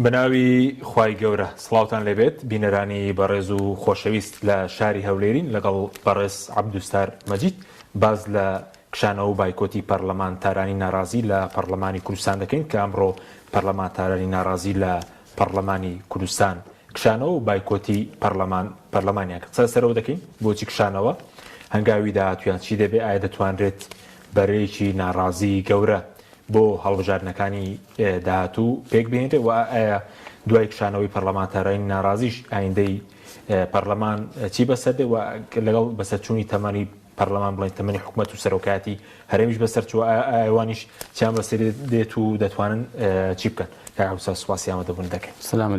بناوی خوای گەورە سڵاوتان لێبێت بینەرانی بەڕێز و خۆشەویست لە شاری هەولێرین لەگەڵ بەڕێز عەبدوستار مەجید باز لە کشانەوە و بایکۆتی پەرلەمانتارانی ناڕازی لە پەرلەمانی کوردستان دەکەین کە ئەمڕۆ پەرلەمانتارانی ناڕازی لە پەرلەمانی کوردستان کشانەوە و بایکۆتی پەرلەمانیان قسە سەرەوە دەکەین بۆچی کشانەوە هەنگاوی داهاتویان چی دەبێت ئایا دەتوانرێت بەرەیەکی ناڕازی گەورە بۆ هەڵبژاردنەکانی داهاتوو پێک بهێنرێت و ئایا دوای کشانەوەی پەرلەمانتارانی ناڕازیش ئایندەی پەرلەمان چی بەسەردێ و لەگەڵ بەسەرچوونی تەمەنی پەرلەمان بڵێن تەمەنی حکوومەت و سەرۆکاتی هەرێمیش بەسەرچووە ئایوانیش چیان بەسەر دێت و دەتوانن چی بکەن کاکوسا سوپاسی ئامادەبوون دەکەین. سلام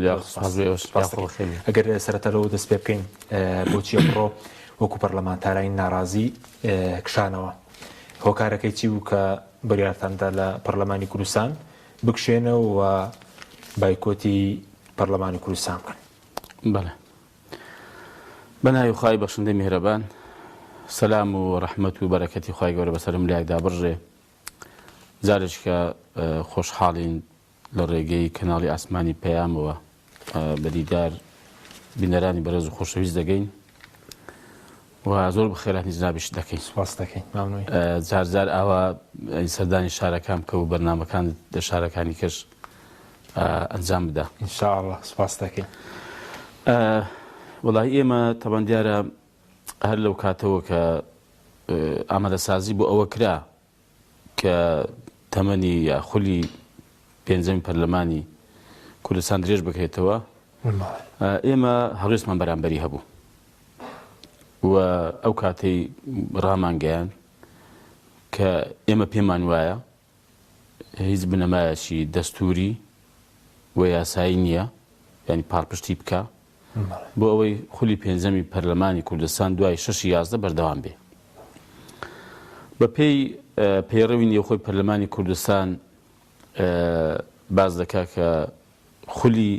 ئەگەر سەرەتەرەوە دەست پێ بکەین بۆچی ئەمڕۆ وەکو پەرلەمانتارانی ناڕازی کشانەوە هۆکارەکەی چی بوو کە بڕیارتاندا لە پەرلەمانی کوردستان بکشێنەوە و بایکۆتی پەرلەمانی کوردستان بکەن؟ بەڵێ بەناوی خوای بەخشندەی میهرەبان سەلام و ڕەحمەت و بەرەکەتی خوای گەورە بەسەرم لایەکدا بڕژێ جارێککە خۆشحاڵین لە ڕێگەی کەناڵی ئاسمانی پەیامەوە بەدیدار بینەرانی بەڕێز و خۆشەویست دەگەین و زۆر بەخێرانی جنابیش دەکەین. سوپاس دەکەین مامنووی جار ئاوا سەردانی شارەکان بکە و بەرنامەکان لە شارەکانی کەش ئەنجام بدە ئینشاءڵڵا. سوپاس دەکەین. وەڵای ئێمە تەبەن دیارە هەر لەو کاتەوە کە ئامادەسازی بۆ ئەوە کرا کە تەمەنی یا خولی پێنجەمی پەرلەمانی کوردستان درێژ بکرێتەوە ئێمە هەڵوێستمان بەرامبەری هەبوو و ئەو کاتەی ڕامانگەیان کە ئێمە پێمان وایە هیچ بنەمایەکی دەستوری و یاسایی نییە یعنی پاڵپشتی بکە بۆ ئەوەی خولی پێنجەمی پەرلەمانی کوردستان دوای 6/11 بەردەوام بێ. بە پێی پەیڕەوی نێوخۆی پەرلەمانی کوردستان باز دەکا کە خولی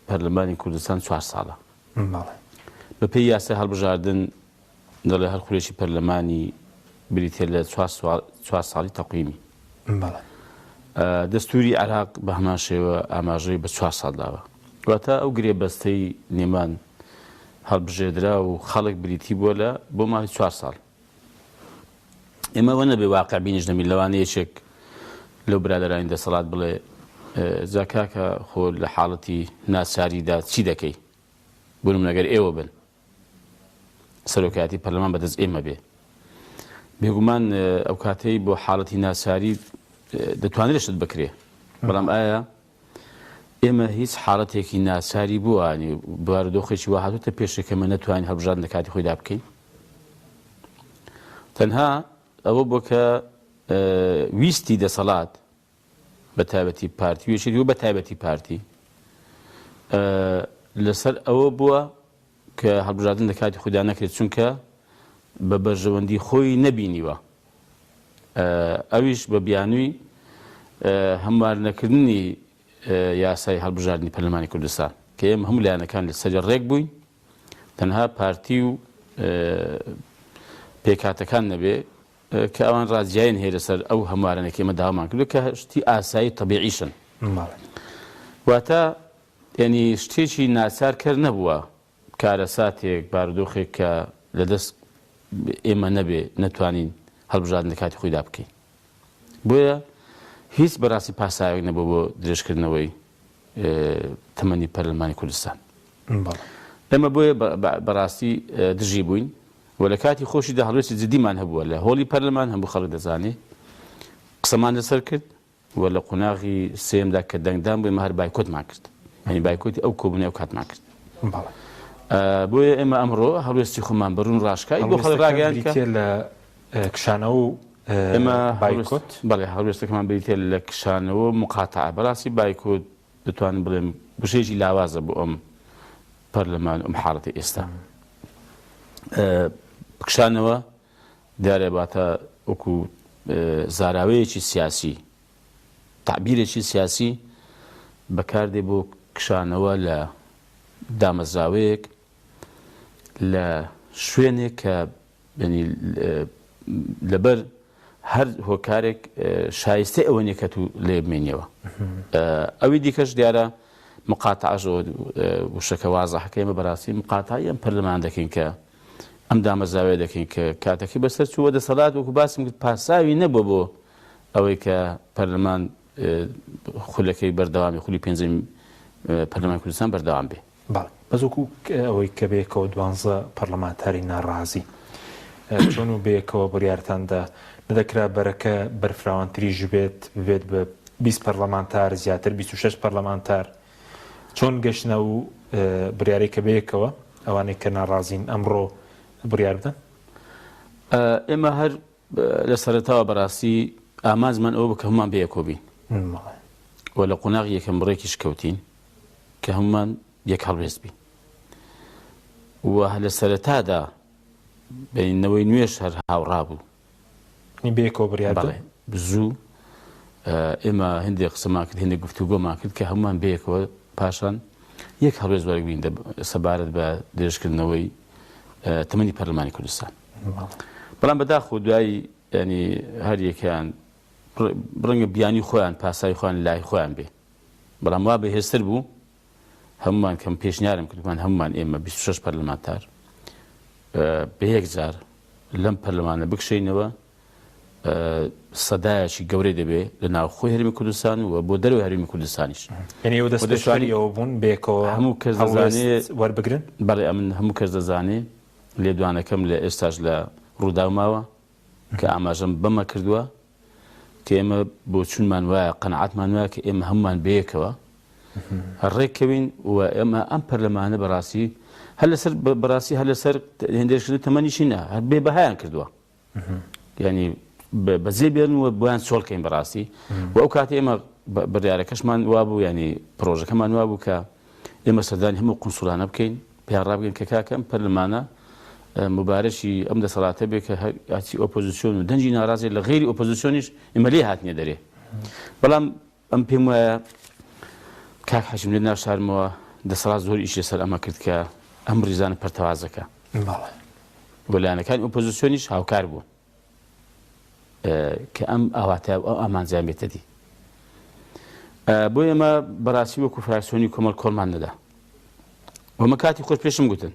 پەرلەمانی کوردستان 4 ساڵە. بە پێی یاسای هەڵبژاردن دەڵێ هەر خولێکی پەرلەمانی بریتێ لە 4 ساڵی تەقویمی. دەستوری عێراق بە هەمان شێوە ئاماژەی بە 4 ساڵ داوە. واتە ئەو گرێبەستەی نێمان هەڵبژێردرا و خەڵک بریتی بووە لە بۆ ماوەی 4 ساڵ. ئێمە وە نەبێ واقع بینیش نەبین لەوانەیە یەکێک لەو برادەرانی دەسەڵات بڵێ جا کاکە خۆ لە حاڵەتی ناچاریدا چی دەکەی؟ بوونم لەگەر ئێوە بن سەرۆکایەتی پەرلەمان بەدەست ئێمە بێ. بێگومان ئەو کاتەی بۆ حاڵەتی ناچاری دەتوانێت شت بکرێ بەڵام ئایا ئێمە هیچ حاڵەتێکی ناچاری بووانی بارودۆخێکی وا هاتوتە پێشەکەمە نەتوانین هەڵبژاردن لە کاتی خۆیدا بکەین. تەنها ئەوە بۆ کە ویستی دەسەڵات بە تایبەتی پارتی وێشێتی و بە تایبەتی پارتی لەسەر ئەوە بووە کە هەڵبژاردن لە کاتی خۆیدا نەکرێت چونکە بە بەرژەوەندی خۆی نەبینیوە. ئەویش بە بیانووی هەموار نەکردنی یاسای هەڵبژاردننی پەرلەمانی کوردستان کە ئێمە هەموو لایەنەکان لەسەری ڕێک بووین تەنها پارتی و پێکاتەکان نەبێ کە ئەوان ڕازیایەن هەیە لەسەر ئەو هەموارانێکی ئێمە داوامان کردو کە شتی ئاسایی تەبیعیشن. واتە یعنی شتێکی ناچار کرد نەبووە کارە ساتێک بارودۆخێک کە لەدەست ئێمە نەبێ نەتوانین هەڵبژاردن لە کاتی خۆیدا بکەین. بۆیە هیچ بەڕاستی پاسایەک نەبوو بۆ درێژکردنەوەی تەمەنی پەرلەمانی کوردستان. ئێمە بۆیە بەڕاستی دژی بووین و لە کاتی خۆشیدا هەڵوێستی جدیمان هەبووە لە هۆڵی پەرلەمان هەموو خەڵک دەزانێ قسەمان لەسەر کرد و لە قۆناغی سێمدا کە دەنگدان بووی هەر بایکۆتمان کرد هەنی بایکۆتی ئەو کۆبوونی ئەو کاتمان کرد. بۆیە ئێمە ئەمڕۆ هەڵوێستی خۆمان بەڕوون ڕاشکایی بۆ خەڵک ڕاگەیان کە لە کشانەوە و ئێمە بایکۆت بەڵێ هەڵوێستەکەمان بریتێ لە کشانەوە مقاتعە بەڕاستی بایکۆت دەتوانین بڵێم بژێژی لاوازە بۆ ئەم پەرلەمان ئەم حاڵەتی ئێستا. کشانەوە دیارە باتە وەکو زاراوەیەکی سیاسی تعبیرێکی سیاسی بەکاردێ بۆ کشانەوە لە دامەزراوەیەک لە شوێنێک کە لەبەر هەر هۆکارێک شایستە ئەوەنێ کە تو لێ بمێنیەوە ئەوی دیکەش دیارە مقاتعەژەوە وشەکە وازەحەکە ئێمە بەڕاستی مقاتعی ئەم پەرلەمان دەکەین کە ئەم دامەزراوێ دەکەین کە کاتەکەی بەسەر چووە دەسەڵات وەکو باسم کرد پاساوی نەبووە بۆ ئەوەی کە پەرلەمان خولەکەی بەردەوامی خولی پێنجەم پەرلەمانی کوردستان بەردەوام بێ. بەزوەکو ئەوەی کە بێکەوە 12 پەرلەمانتاری ناڕازی چۆن و بێکەوە بڕیارتاندا نەدەکرا بەرەکە بەرفراوانتریش بێت بە 20 پەرلەمانتار زیاتر 26 پەرلەمانتار چۆن گەشتنە و بڕیارەی کە بێکەوە ئەوانەی کە ناڕازین ئەمڕۆ بڕیار بدەن؟ ئێمە هەر لە سەرەتاوە بەڕاستی ئامانجمان ئەوە بکە هەمومان بەیەکەوە بین و لە قۆناغ یەکەم بڕێکیش کەوتین کە هەمومان یەک هەڵبێست بین و لە سەرەتادا بینەوەی نوێش هەر هاوڕا بوو بێکەوە بڕیار زوو ئێمە هەندێک قسەمان کرد هەندێک گفتوگۆمان کرد کە هەمومان بەیەکەوە پاشان یەک هەڵبێست وەرگ بین سەبارەت بە درێژکردنەوەی تەمەنی پەرلەمانی کوردستان. بەڵام بەداخۆ دوایی ینی هەر یەکیان ڕەنگە بیانی خۆیان پاسای خۆیان لای خۆیان بێ بەڵام وا بەهێزتر بوو هەمومان کەم پێشنیارم کردمان هەمومان ئێمە 26 پەرلەمانتار بە یەک جار لەم پەرلەمانە بکشینەوە سەدایەکی گەورەی دەبێ لە ناو خۆی هەرێمی کوردستان و بۆ دەرەوەی هەرێمی کوردستانیش. یعنی ئەو دەستپێشانیەوە بوون بێکەوە هەموو کەس دەزانێت وەربگرن؟ بەڵێ ئەمن هەموو کەس دەزانێت لێدوانەکەم لە ئێستاش لە ڕووداوماوە کە ئاماژەم بەمە کردووە کە ئێمە بۆ چونمان وایە قەنەعەتمان وایە کە ئێمە هەمومان بەیەکەوە ڕێککەوین و ئێمە ئەم پەرلەمانە بەڕاستی هەر لەسەر بەڕاستی هەر لەسەر هێندێشکردن تەمەنیشی نە هەر بێبەهایان کردووە یعنی بەجێ بێن و بۆیان چۆڵکەین بەڕاستی و ئەو کاتی ئێمە بڕیارەکەشمان وابوو ینی پرۆژەکەمان وابوو کە ئێمە سەردانی هەموو قونسوڵانە بکەین پێیان ڕابگەین کە کاکە ئەم پەرلەمانە مبارەشی ئەم دەسەڵاتە بێ کە هاتی ئۆپۆزیسیۆن و دەنجی ناڕازێ لە غێری ئۆپۆزیسیۆنیش ئێمە لێ هاتنیە دەرێ بەڵام ئەم پێم وایە کاک حەشیم لێ ناشارمەوە دەسەڵات زۆر ئیش لەسەر ئەمە کرد کە ئەم ڕیزانە پەرتەوازەکە وەلایەنەکانی ئۆپۆزیسیۆنیش هاوکار بوو کە ئەم ئاواتە ئەو ئامانجیان بێتە دی بۆ ئێمە بەڕاستی وەکو فراکسیۆنی کۆمەڵ کۆڵمان نەدا وەمە کاتی خۆش پێشم گوتن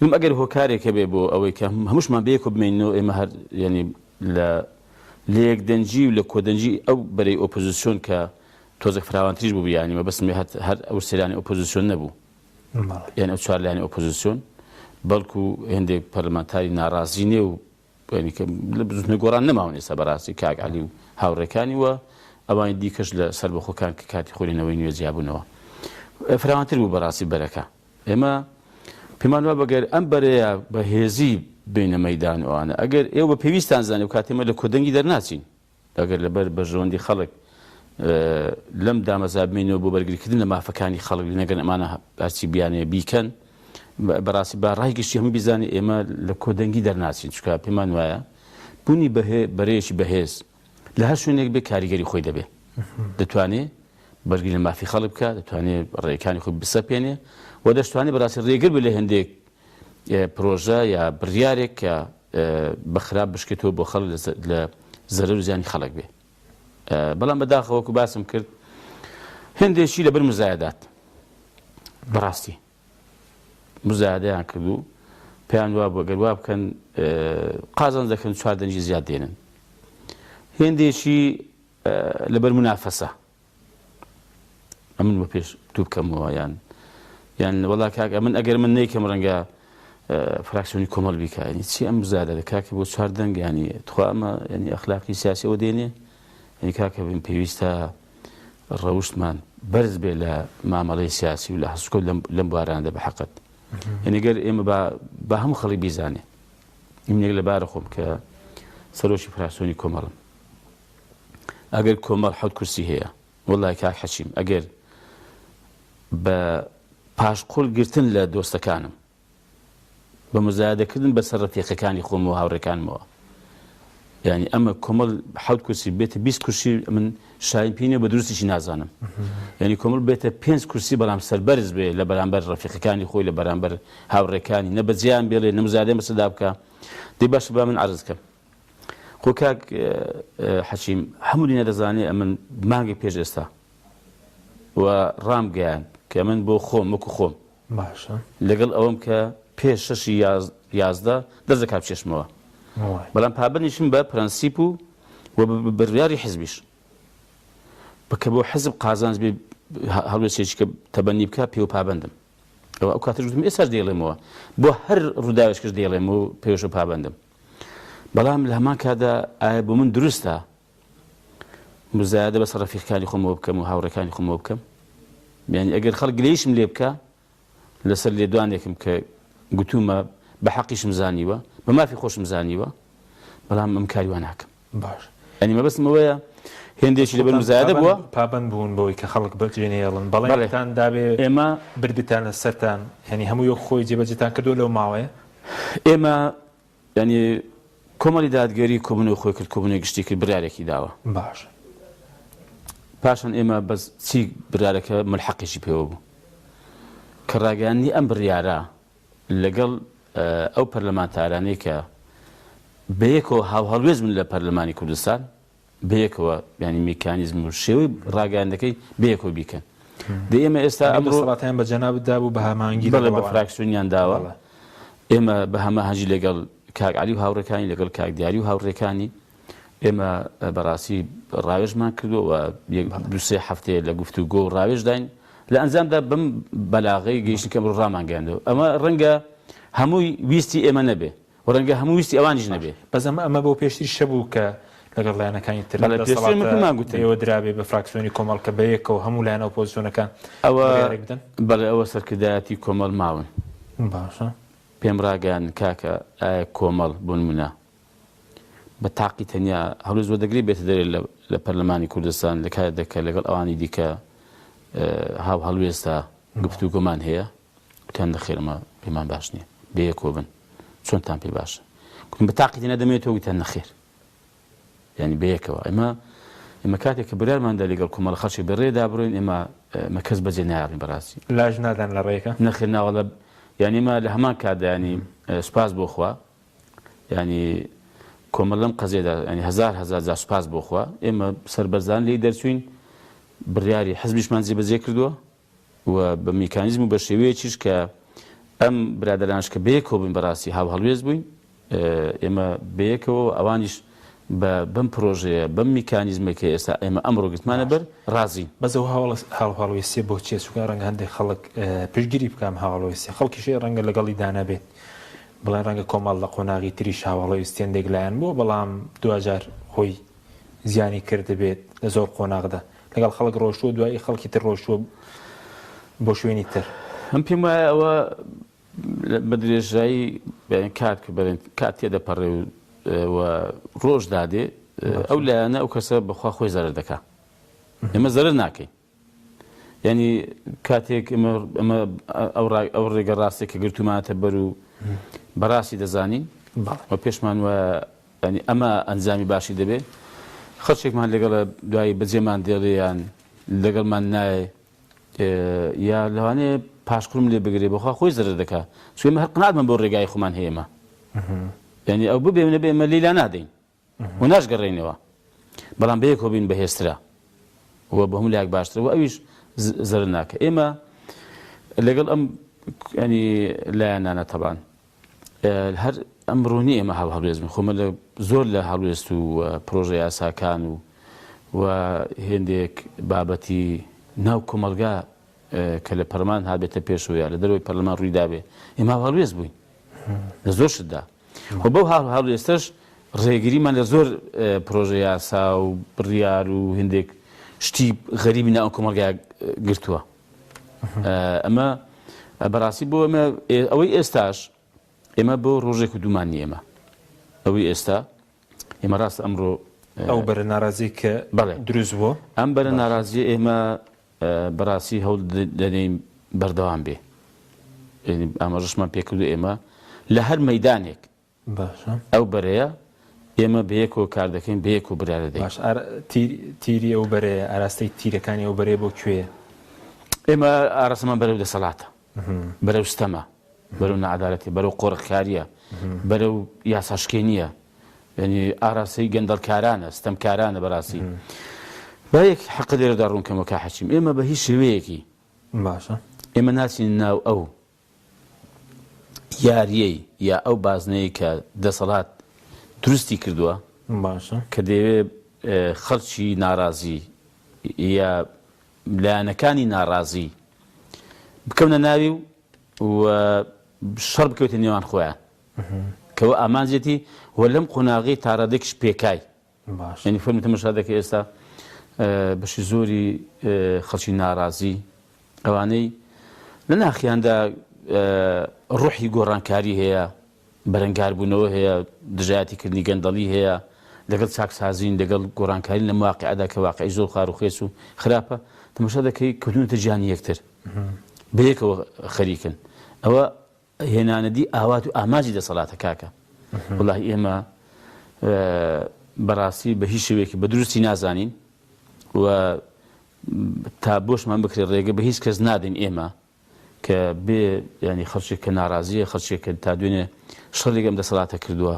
وم ئەگەر هۆکارێکە بێ بۆ ئەوەی کە هەمووشمان بەیەکەوە بمێنەوە ئێمە هەر ینی لە یەکدەنجی و لە کۆدەنجی ئەو بەرەی ئۆپۆزیسیۆن کە تۆزێک فراوانتریش بوو بیانیمە بەسم هەر ئەو سەیرانی ئۆپۆزیسیۆن نەبوو یان ئەو چوار لایەنی ئۆپۆزیسیۆن بەڵکو هێندێک پەرلەمانتاری ناڕازی نێ و لە بزوتنە گۆڕان نەماون ئێستا بەڕاستی کاک عەلی و هاوڕێکانی وە ئەوانی دیکەش لە سەربەخۆکان کە کاتی خۆرینەوەی نوێ جیابوونەوە فراوانتر بوو بەڕاستی بەرەکە ئێمە پێمان وە بەگەر ئەم بەرەیە بەهێزی بینە مەیدان ئەوانە ئەگەر ئێوە بە پێویستان زانێ و کاتێمە لە کۆدەنگی دەرناچین ئەگەر لەبەر بەژەوەندی خەڵک لەم دامەزا بمێنەوە بۆ بەرگریکردن لە مافەکانی خەڵک نەگەن ئەمانە هەرچی بیانێ بیکەن بەڕاستی با ڕای گشتی هەموو بیزانێ ئێمە لە کۆدەنگی دەرناچین چونکە پێمان وایە بوونی بەرەیەکی بەهێز لە هەر شوێنێک بێ کاریگەری خۆی دەبێ دەتوانێت بەرگری لە مافی خەڵک بکە دەتوانێت ڕێیەکانی خۆی بسەپێنێ و دەشتوانێت بەڕاستی ڕێگر بێ لە هەندێک پرۆژە یا بڕیارێک کە بەخراپ بشکێتەوە بۆ خەڵک لە زەرەر و زیانی خەڵک بێ بەڵام بەداخەوەکو باسم کرد هەندێکی لەبەر مزایدات بەڕاستی مزایدەیان کردو پێیان وا بۆ گەر وا بکەن قازان دەکەن چوار دەنجی زیاد دێنن هێندێکی لەبەر منافەسە ئەمن بە پێش تو بکەمەوە یان وەڵا کاک ئەمن ئەگەر من نەیکەم ڕەنگە فراکسیۆنی کۆمەڵ بیکە چی ئەم زیادە کاکە بۆ چوار دەنگ ینی تخوا ئەمە ینی ئەخلاقی سیاسیەوە دێنێ ینی کاکە بن پێویستە ڕەوشتمان بەرز بێ لە مامەڵەی سیاسی و لە هەسوکە لەم بواراندا بە حەقەت یعنی گەر ئێمە بە هەموو خەڵی بیزانێ ئیمنێک لەبارە خۆم کە سەرۆشی فراکسیۆنی کۆمەڵم ئەگەر کۆمەڵ حەوت کورسی هەیە وەڵای کاک حەشیم ئەگەر بە پاشقۆڵ گرتن لە دۆستەکانم بە مزایدەکردن بەسەر ڕەفیقەکانی خۆم و هاوڕێکانمەوە یعنی ئەمە کۆمەڵ حەوت کورسی بێتە 20 کورسی من شاین پێینێ بە دروستیشی نازانم یعنی کۆمەڵ بێتە 5 کورسی بەڵام سەربەرز بێ لە بەرامبەر ڕەفیقەکانی خۆی لە بەرامبەر هاوڕێکانی نە بەجیان بێڵێ نە مزایدە مەسەدا بکە دەی باشە با من عەرز بکەم خۆ کاک حەچیم هەموو لینە دەزانێ ئەمن مانگی پێش ئێستا و ڕامگەیان کە من بۆ خۆم وەکو خۆم باشە لەگەڵ ئەوەم کە پێش 6 دەست دەکات چێشمەوە بەڵام پابندیشم بە پرەنسیپ و بڕیاری حیزبیش بکە بۆ حزب قازانج بێ هەڵوێستێکی کە تەبەنی بکە پێ و پابندم ئەو کاتەش گوتم ئێستاش دێڵێمەوە بۆ هەر ڕووداوێشکەش دێڵێم و پێویش و پابندم بەڵام لە هەمان کادا ئایا بۆ من دروستە مزایدە بەسەر ڕەفیقەکانی خۆمەوە بکەم و هاوڕێکانی خۆمەوە بکەم یعنی ئەگەر خەڵک گلەیشم لێ بکە لەسەر لێدوانێکم کە گوتومە بە حەقیشم زانیوە بە مافی خۆشم زانیوە بەڵام ئەم کاری وا ناکەم باش ئەنی مەبەستم ئەوەیە هێندێکی لەبەر مزایدە بووە پابند بوون بۆی کە خەڵک بەجێنێڵن بەڵێتان دابێ ئێمە بردتانە سەرتان هەنی هەموو یەک خۆی جێبەجێتان کردو لەو ماوەیە ئێمە ینی کۆمەڵی دادگەری کۆبوونەوە خۆی کرد کۆبوونەوەی گشتی کرد بڕارێکی داوە باش پاشان ئێمە بەس چی برارەکە ملحەقیشی پێوە بوو کە ڕاگەیاندنی ئەم بڕیارە لەگەڵ ئەو پەرلەمانتارانەی کە بەیەکەوە هاوهەڵوێز من لە پەرلەمانی کوردستان بەیەکەوە ینی میکانیزم و شێوەی ڕاگەیاندنەکەی بەیەکەوە بیکەن دە ئێمە ئێستا ئەمڕۆ سەڵاتیان بە جەنابدا بوو بە هەمانگی بەڵێ بە فراکسیۆنیان داوە ئێمە بە هەماهەنگی لەگەڵ کاک عەلی و هاوڕێکانی لەگەڵ کاک دیاری و هاوڕێکانی ئێمە بەڕاستی ڕاوێژمان کردووە دوسێ هەفتەیە لە گفتوگۆ و ڕاوێژ داین لە ئەنجامدا بم بەلاغەی گەیشتن کە بڕۆ ڕامانگەاندەوە ئەمە ڕەنگە هەمووی ویستی ئێمە نەبێ و ڕەنگە هەموو ویستی ئەوانیش نەبێ بەس ئەمە بۆ پێشتری شەبوو کە لەگەڵ لایەنەکانی تر ئێوە درابێ بە فراکسیۆنی کۆمەڵ کە بەیەکەوە هەموو لایەنە ئۆپۆزیسیۆنەکان ئەوە بەڵێ ئەوە سەرکردایەتی کۆمەڵ ماون باشە پێم ڕاگەیان کاکە ئایا کۆمەڵ بۆ نمونە بە تاقی تەنیا هەڵوێز بۆ دەگری بێتە دەرێ لە پەرلەمانی کوردستان لە کات دەکە لەگەڵ ئەوانی دیکە هاو هەڵوێستا گفتوگۆمان هەیە وتیان نەخێر ئەمە پێمان باش نییە بەیەکەوە بن چۆنتان پێ باشە گوتم بە تاقی تەنیا دەمێتەوە وتیان نەخێر ینی بەیەکەوە ئێمە کاتێک کە بڕیارماندا لەگەڵ کۆمەڵ خەڵکی بەڕێدا بڕۆین ئێمە کەس بەجێ نایاڕین بەڕاستی لاژ نادان لە ڕێیەکە نەخێر ناوەڵە یعنی ئێمە لە هەمان کاتدا ینی سوپاس بۆ خوا ینی کۆمەڵ لەم قەزێدا ینی هەزار جار سوپاس بۆ خوا ئێمە سەربەرزان لێی دەرچوین بڕیاری حزبیشمان جێبەجێ کردووە و بە میکانیزم و بە شێوەیەکیش کە ئەم برادەرانش کە بەیەکەوە بووین بەڕاستی هاو هەڵوێز بووین ئێمە بەیەکەوە ئەوانیش بەم پرۆژەیە بەم میکانیزمێکە ئێستا ئێمە ئەمڕۆ گرتمانە بەر ڕازین بەزەوە هاوڵوێسیە بۆ چێ سوکە ڕەنگە هەندێک خەڵک پشتگیری بکەم هاوڵوێسیە خەڵکیشی ڕەنگە لەگەڵی دانەبێت بڵێن ڕەنگە کۆمەڵ لە قۆناغی تریش هاوڵەویستێندێک لایەن بووە بەڵام دوجار خۆی زیانی کردبێت لە زۆر قۆناغدا لەگەڵ خەڵک ڕۆشتووە دوای خەڵکی تر ڕۆشتووە بۆ شوێنی تر هەم پێم وایە ئەوە بە درێژایی کات تێدەپەڕێ و ڕۆژ دادێ ئەو لایەنە ئەو کەسە بەخوا خۆی زەرەر دەکات ئێمە زەرەر ناکەین ینی کاتێک ئەمە ئەو ڕێگە ڕاستێک کە گرتومانەتە بەر و بەڕاستی دەزانین و پێشمان وایە ینی ئەمە ئەنجامی باشی دەبێت خەڵکێکمان لەگەڵە دوایی بەجێمان دێڵێیان لەگەڵمان نایە یا لەوانەیە پاشقرم لێ بگرێ بەخوا خۆی زەرەر دەکات چون ئێمە هەر قناعەتمان بۆ ڕێگای خۆمان هەیە ئێمە ینی ئەو ببێ نەبێ ئێمە لیلا نادەین و ناشگەڕێینەوە بەڵام بەیەکەوە بین بەهێزترا و بە هەموو لایەک باشترە و ئەویش زەرەر ناکە ئێمە لەگەڵ ئەم ینی لایەنانە تەبان هەر ئەمڕۆنی ئێمە هەڵوێزبین خۆمە لە زۆر لە هەڵوێست و پرۆژە یاساکان و هێندێک بابەتی ناو کۆمەلگا کە لە پەرلەمان هابێتە پێشەوە لە دەرەوەی پەرلەمان ڕوویدابێ ئێمە هەڵوێز بووین لە زۆر شتدا و بەو هەڵوێستەش ڕێگریمان لە زۆر پرۆژە یاسا و بڕیار و هێندێک شتی غەریبی ناو کۆمەلگا گرتووە ئەمە بەڕاستی بۆ ئەمە ئەوەی ئێستاش ئێمە بۆ ڕۆژێک و دوومانی ئێمە ئەوەی ئێستا ئێمە ڕاست ئەمڕۆ ئەو بەرە ناڕازی کە دروست بووە ئەم بەرە ناڕازیە ئێمە بەڕاستی هەوڵ دەدەین بەردەوام بێ ئاماژەشمان پێکردو ئێمە لە هەر مەیدانێک ئەو بەرەیە ئێمە بەیەکەوە کار دەکەین بەیەکەوە برارە دەین تیری ئەو بەرەیە ئاراستەی تیرەکانی ئەو بەرەیە بۆ کوێیە ئێمە ئاراستەمان بەرەو دەسەڵاتە بەرەو ستەمە بەرەو نەعەدالەتی بەرەو قۆڕەخکاریە بەرەو یاساشکێنیە ینی ئاراسی گەندەڵکارانە ستەمکارانە بەڕاستی بایەک حەق لێرەدا ڕوونکەمەوە کا حەچیم ئێمە بە هیچ شێوەیەکی باشە ئێمە ناچین ناو ئەو یاریەی یا ئەو بازنەیە کە دەسەڵات دروستی کردووە باشە کە دەیەوێت خەڵکی ناڕازی یا لایەنەکانی ناڕازی بکەونە ناوی و شەڕ بکەوێتە نێوان خۆیان کەەوە ئامانجێتی وە لەم قۆناغی تاڕادێکش پێکای باش ینی فەرمی تەمەشا دەکە ئێستا بەشی زۆری خەڵکی ناڕازی ئەوانەی لە ناخیاندا ڕوحی گۆڕانکاری هەیە بەرەنگاربوونەوە هەیە دژایەتیکردنی گەندەڵی هەیە لەگەڵ چاکسازین لەگەڵ گۆڕانکاری لە واقعەدا کە واقعی زۆر خار و خێس و خراپە تەماشا دەکەی کەوتونەتە گیانی یەکتر بەیەکەوە خەریکن ئەوە هێنانەدی ئاوات و ئاماجی دەسەڵاتە کاکە وەڵاهی ئێمە بەڕاستی بە هیچ شێوەیەکی بە دروستی نازانین و تا بۆشمان بکرێ ڕێگە بە هیچ کەس نادەین ئێمە کە بێ ینی خەڵکێک کە ناڕازیە خەڵکێک کە تا دوێنێ شەڕێک ئەم دەسەڵاتە کردووە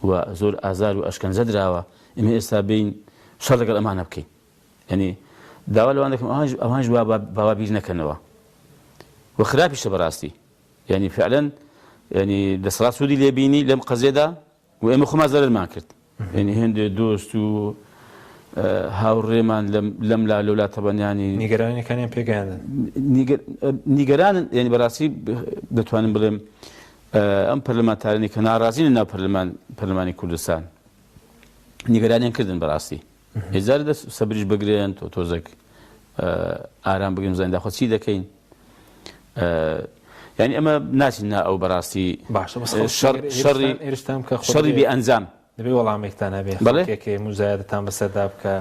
و زۆر ئازار و ئەشکەنجە دراوە ئێمە ئێستا بین شەڕ لەگەڵ ئەمانە بکەین ینی داوا لەوان دەکەم ئەوانش باوا بیر نەکەنەوە و خراپیشە بەڕاستی ینی فعلا ینی دەسەڵات سوودی لێبینی لەم قەزێدا و ئێمە خۆمان زەرمان کرد ینی هێندێ دۆست و هاوڕێمان لەم لا لەولا تەبەنیانی نیگەرانیەکانیان پێگەیاندن نیگەرانن ینی بەڕاستی دەتوانم بڵێم ئەم پەرلەمانتارانی کە ناڕازین لە ناو پەرلەمانی کوردستان نیگەرانیان کردن بەڕاستی هێزار دەست سەبریش بگرێن تۆ تۆزێک ئارام بگرین زانین داخۆ چی دەکەین ینی ئەمە ناچین نا ئەو بەڕاستی شەڕی بێ ئەنجام دەبێ وەڵامێکتان هەبێ خەڵکێکی موزایەتتان بەسەردا بکە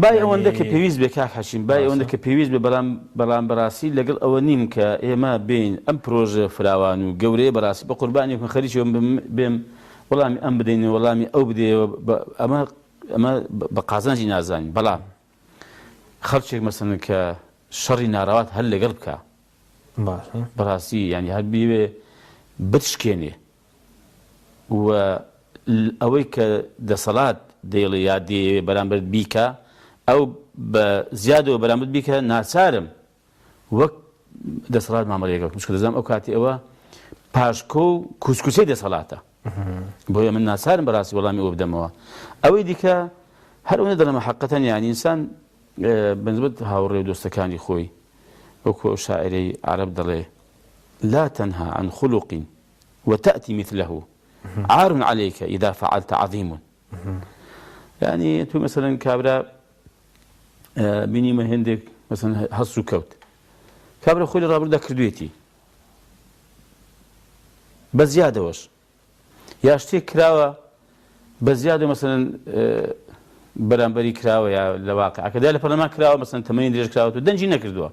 بای ئەوەندە کە پێویست بێ کاک حەشیم بای ئەوەندە کە پێویست بێ بەڵام بەڕاستی لەگەڵ ئەوە نیم کە ئێمە بین ئەم پرۆژە فراوان و گەورەیە بەڕاستی بە قوربانیەکم خەریکەوە بێم وەڵامی ئەم بدەین وەڵامی ئەو بدەیەوە ئەمە بە قازانجی نازانین بەڵام خەڵکێک مەسەن کە شەڕی ناڕەوات هەر لەگەڵ بکە بەڕاستی ینی هەر بێ بتشکێنێ و ئەوەی کە دەسەڵات دەیڵێ یا دێوێ بەرامبەر بیکە ئەو بە زیادەوە بەرامبەر بیکە ناچارم وەک دەسەڵات مامەڵەیەکە چکە دەزانم ئەو کاتی ئەوە پاشکۆ و کوسکوسەی دەسەڵاتە بۆیە من ناچارم بەڕاستی وەڵامی ئەوە بدەمەوە ئەوەی دیکە هەر ئەوەندە دەڵێمە حەقەتەن یانی ئینسان بەنسبەت هاوڕێ و دۆستەکانی خۆی وەکو ئەو شاعرەی عەرەب دەڵێ لا تنهى عن خلق وتأتي مثله عار عليك إذا فعلت عظيم يعني تو مثلا كابرا بيني ما هندك مثلا هصو كوت كابرا خوي رابر دا كردويتي بزيادة وش يا اشتي كراوة بزيادة مثلا برامبري كراوة يا لواقع كذا لما كراوة مثلا 80 درجة كراوة دنجي نكردوها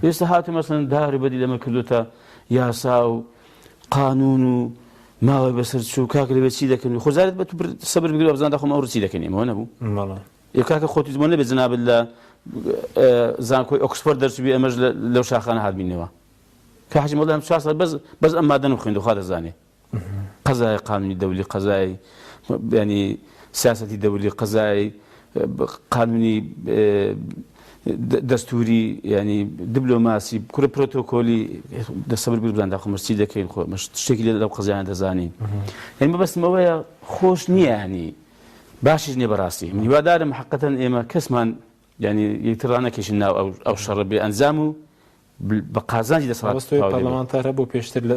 يستهاتو مثلا داري بدي لما كردوتا ياساو قانون ماوەی بەسەر چوو کاکە لەبێت چی دەکەن خۆزارت بە تو سەبر بگرەوە بزان داخۆم ئەوڕ چی دەکەین ئێمە نەبوو یە کاکە خۆتی زمانە بێت جنابەت لە زانکۆی ئۆکسفۆرد دەرچووبی ئەمەش لەو شاخانە هاتبینەوە کە حەجی مەڵێ ئەم 4 ساڵ بەس ئەم مادە نەخوێندە خوا دەزانێ قەزای قانونی دەولی قەزای ینی سیاسەتی دەولی قەزای قانونی دەستوری ینی دیبلۆماسی کورە پرۆتۆکۆلی دەسەبر بزان داخۆمەش چی دەکەین خۆ شتێکی لێ لەو قەزایان دەزانین ینی بەبەستم ئەوەیە خۆش نییە ینی باشیش نییە بەڕاستی من هیوادارم حەقەتەن ئێمە کەسمان ینی یەکتر ڕانەکێشین ناو ئەو شەڕە بێ ئەنجام و بە قازانجی دەسەڵات پەرلەمانتار هەبوو پێشتر لە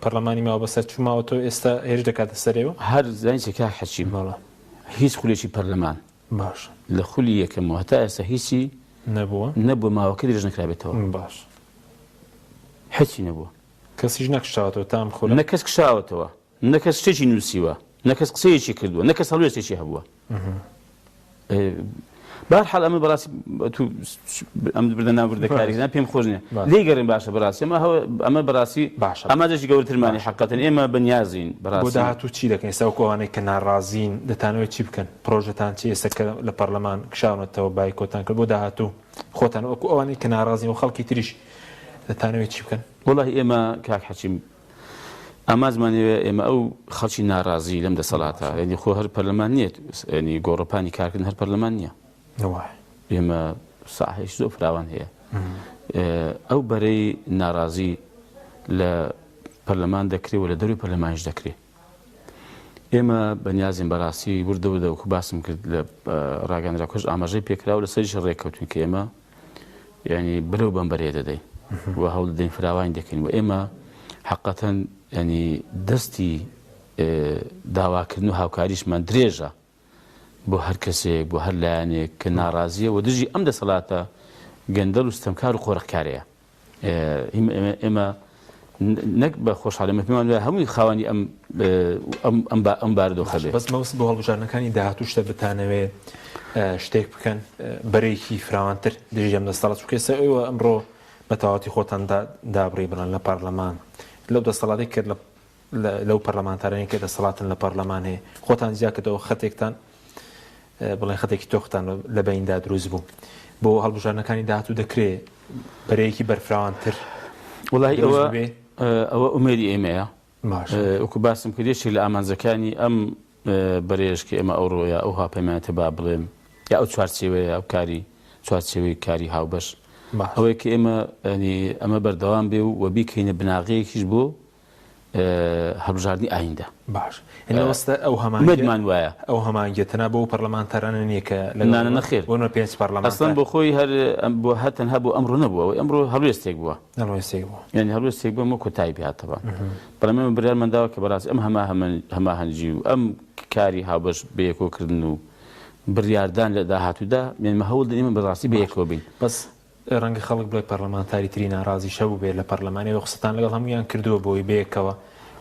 پەرلەمانی ماوە بەسەر چووماوە تۆ ئێستا هێرش دەکاتە سەرەوە هەر زانیچێک کا حەچیم هیچ خولێکی پەرلەمان باش لە خولی یەکەمەوە هەتا ئێستا هیچی نەبووە ماوەکە درێژ نەکرابێتەوە باش هیچی نەبووە کەسیش نەکشاوەتەوە تام خۆ نەکەس کشاوەتەوە نەکەس شتێکی نووسیوە نەکەس قسەیەکی کردووە نەکەس هەڵوێستێکی هەبووە بەهەرحاڵ ئەمە بەڕاستی ئەم بردە ناوردەکاریکردن پێم خۆش نییە لێی گەڕین باشە بەڕاستی ئەمە بەڕاستی ئاماجەشی گەورەترمانی حەقەتەن ئێمە بەنیازین بۆ داهاتوو چی دەکەین ئێستا وەکو ئەوانەی کە ناڕازین دەتانەوێت چی بکەن پرۆژەتان چی ئێستا کە لە پەرلەمان کشاونەتەوە بایکۆتان کرد بۆ داهاتوو خۆتان وەکو ئەوانەی کە ناڕازین و خەڵکی تریش دەتانەوێت چی بکەن وەڵاهی ئێمە کاک حەچیم ئەما زمانەوە ئێمە ئەو خەڵکی ناڕازی لەم دەسەڵاتە ینی خۆ هەر پەرلەمان نییە ینی گۆڕەپانی کارکردن هەر پەرلەمان نییە ئێمە ساحەیەش زۆر فراوان هەیە ئەو بەرەی ناڕازی لە پەرلەمان دەکرێت و لە دەروی پەرلەمانیش دەکرێت ئێمە بەنیازیم بەڕاستی وردە وەکو باسم کرد لە ڕاگەندراکۆش ئاماژەی پێکراوە لە سەریش ڕێککەوتین کە ئێمە ینی برەو بەم بەرێ دەدەین و هەوڵ دەدەین فراوانی دەکەین و ئێمە حقەتەن ینی دەستی داواکردن و هاوکاریشمان درێژە بۆ هەر کەسێک بۆ هەر لایەنێک کە ناڕازیە و دژی ئەم دەسەڵاتە گەندەل و ستەمکار و خۆڕەکارەیە ئێمە نەک بە خۆشحاڵی پێمان وایە هەمووی خاوەنی ئەم بارودۆخە بێت بەس مەوەست بۆ هەڵبژارنەکانی داهاتوو شتە بتانەوێت شتێک بکەن بەرەیەکی فراوانتر دژی ئەم دەسەڵات چونکە ئێستا ئێوە ئەمڕۆ بە تەواوەتی خۆتان دابڕی بڵێن لە پەرلەمان لەو دەسەڵاتێک کرد لەو پەرلەمانتارانی کە دەسەڵاتن لە پەرلەمان هەیە خۆتان زیاد کردەوە خەتێکتان بڵێن خەتێکی تۆختان لە بەیندا دروست بوو بۆ هەڵبژارنەکانی داهاتوو دەکرێت بەرەیەکی بەرفراوانتر وڵی ئەوە ئومێدی ئێمەیە وەکو باسم کردێکی لە ئامانجەکانی ئەم بەرێژ کە ئێمە ئەوڕۆیە ئەو هاپەیمانێتە با بڵێم یا ئەو چوارچێوەیە ئەو کاری چوارچێوەی کاری هاوبەش ئەوەی کە ئەمە بەردەوام بێ و بیکەینە بناغەیەکیش بۆ هەڵبژاردننی ئایندە باش ئێوەستە ئەو هەمانمان وایە ئەو هەمانگێتەنا بۆ پەرلەمانتارانە نییە کە لەنانە نەخێر بۆ پێنج پەرلەمان ئەسڵەن بۆ خۆی هەر بۆ هەتەنها بۆ ئەمڕۆ نەبووە ئەمڕۆ هەڵوێستێک بووە یعنی هەڵوێستێک بووە مە کۆتایی بهاتەوە بەڵام بریارمەنداوە کە بەڕاستی ئەم هەماهەنگی و ئەم کاری هاوبەش بەیەکۆکردن و بڕیاردان لە داهاتوودا مێنمە هەوڵ دەین بەڕاستی بەیەکەوە بین بەس ڕەنگە خەڵک بڵێ پەرلەمانتاری تری ناڕازی شەو بێت لە پەرلەمانی و قسەتان لەگەڵ هەمویان کردووە بۆی بەیەکەوە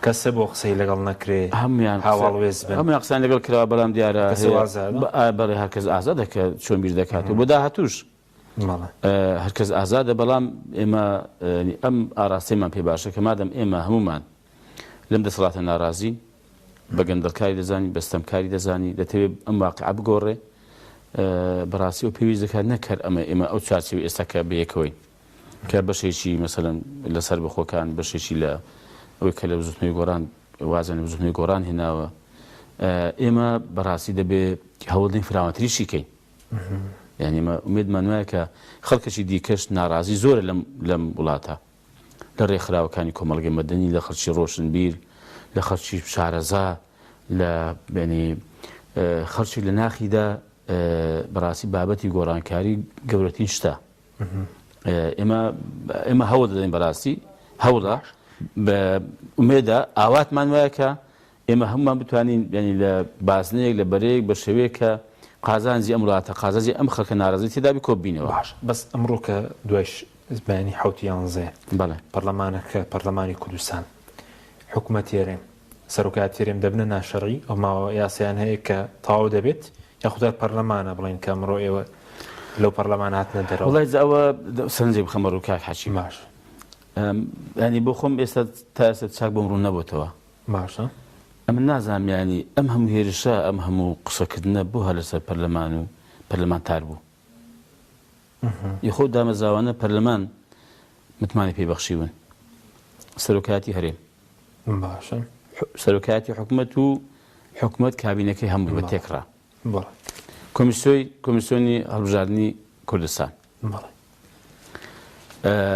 کەسە بۆ قسەی لەگەڵ نەکرێ هەمویان هاواڵوێز بن هەموو قسان لەگەڵ کراوە بەڵام دیارە بەڵێ هەرکەس ئازادە کە چۆن بیر دەکات و بۆ داهاتووش هەرکەس ئازادە بەڵام ئێمە ئەم ئاراستەیمان پێ باشە کە مادەم ئێمە هەمومان لەم دەسەڵاتە ناڕازی بە گەندەڵکاری دەزانی بەستەمکاری دەزانی دەتەوێت ئەم واقعە بگۆڕێ بەڕاستی و پێویست دەکات نەکرد ئێمە ئەو چارچێوی ئێستا کە بەیەکەوەی کە بەشێکی مەسەلەن لەسەر بەخۆکان بەشێکی لە ئەوەی کە لە بزوتنەوەی گۆڕان وازن لە بزوتنەوەی گۆڕان هێناوە ئێمە بەڕاستی دەبێت هەوڵدەین فراوانتریشی کەین یعنی ئێمە ئومێدمان وایە کە خەڵکەشی دیکەش ناڕازی زۆرە لەم وڵاتە لە ڕێکخراوەکانی کۆمەڵگەی مەدەنی لە خەڵکی ڕۆشنبیر لە خەڵکی شارەزا لە خەڵکی لە ناخیدا بەڕاستی بابەتی گۆڕانکاری گەورەترین شتە ئێمە هەوڵ دەدەین بەڕاستی هەوڵە بە ئومێدا ئاواتمان وایە کە ئێمە هەمومان بتوانین ینی لە بازنەیەک لە بەرەیەک بە شێوەیە کە قازانجی ئەم وڵاتە قازانجی ئەم خەڵکە ناڕازی تێدا بکۆبینەوە باش بەس ئەمڕۆ کە دوایش بەیانی حوت یانزە بەڵێ پەرلەمانەکە پەرلەمانی کوردستان حکوومەتێرێن سەرۆکاتێرێم دەبنە ناشەڕی ئەو ماوە یاسایان هەیە کە تەواو دەبێت یاخودار پەرلەمانە بڵێن کە ئەمڕۆ ئێوە لەو پەرلەمان هاتنە دەرەوە وڵای ئەوە سەرنجی بخەمە ڕوو کاک حەچی باش ینی بۆ خۆم ئێستا تا ئێستا چاک بۆم ڕوو نەبووتەوە باشە ئەمە نازانم ینی ئەم هەموو هێرشە ئەم هەموو قسەکردنە بۆ هە لەسەر پەرلەمان و پەرلەمانتار بوو یخۆ دامەزاوانە پەرلەمان متمانی پێبەخشیون سەرۆکایەتی هەرێم باشە سەرۆکایەتی حکوومەت و حکوومەت کابینەکەی هەموو بە تێکڕا بەڵێ کۆمیسیۆنی هەڵبژاردننی کوردستان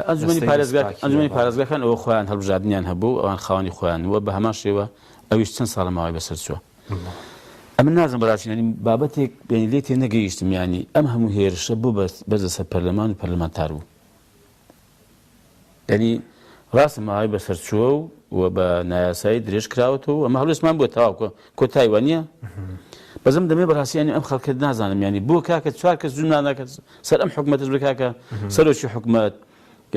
ئەنجومەنی پارێزگاکان ئەوە خۆیان هەڵبژاردنیان هەبوو ئەوان خاوەنی خۆیان وە بە هەمان شێوە ئەویش چەند ساڵە ماوەی بەسەر چووە ئەمە نازم بەڕاستینی بابەتێک لێ تێ نەگەیشتم ینی ئەم هەموو هێرشە بوو بەرزە پەرلەمان و پەرلەمانتار بوو ینی ڕاستە ماوەی بەسەر چووە و بە نایاسایی درێژ کراوەتەوە ئەمە هەڵوێستمان بووە تەواو کۆتایی وانە بەزم دەمێ بەڕاستی ینی ئەم خەڵکە نازانم ینی بۆ کاکە چوار کەس جوون ناکات سەر ئەم حکوومەتش بکاکە سەرۆکی حکوومەت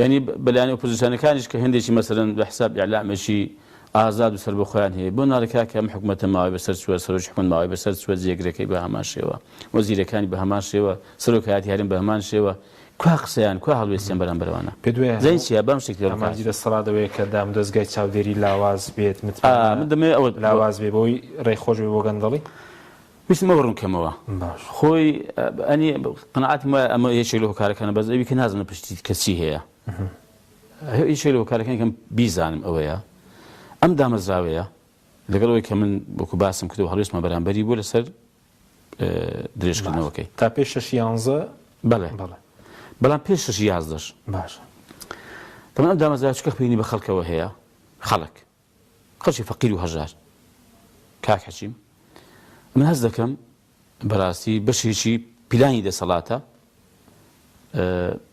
ینی بەلایەنی ئۆپۆزیسیۆنەکانیش کە هێندێکی مەسەرەن بە حساب ئیعلامێکی ئازاد و سەر بە خۆیان هەیە بۆ ناڵێکا کە ئەم حکوومەتە ماوەی بەسەر چووە سەرۆکی حکوومەت ماوەی بەسەر چووە جێگرەکەی بە هەمان شێوە وەزیرەکانی بە هەمان شێوە سەرۆکایەتی هەرێم بە هەمان شێوە کوا قسەیان کوا هەڵوێستیان بەرامبەرەوانە پێ دوێ زەین چیە بەم شکلی ئەماجی دەسەڵاتەوەیە کە دام دەستگای چاودێری لاواز بێت من دەمێ ئەوە لاواز بێ بۆی ڕێخۆش بێ بۆ گەندەڵی ویستمە بڕوونکەمەوە خۆی ئەنی قەنەعاتم وایە ئەمە یەکێک لە هۆکارەکانە بەس ئەوی کە نازانم پشتی کەچی هەیە یەکێک لە هۆکارەکانی کەم بیزانم ئەوەیە ئەم دامەزراوەیە لەگەڵەوەی کە من وەکو باسم کردو هەڵوێستمە بەرامبەری بوو لەسەر درێژکردنەوەکەی تا پێش 6 بەڵێ بەڵام پێش 6 باش تەمان ئەم دامەزراوە چکە پێینی بە خەڵکەوە هەیە خەڵکی فەقیر و هەژار کاک حەچیم من هەست دەکەم بەڕاستی بەشێکی پیلانی دەسەڵاتە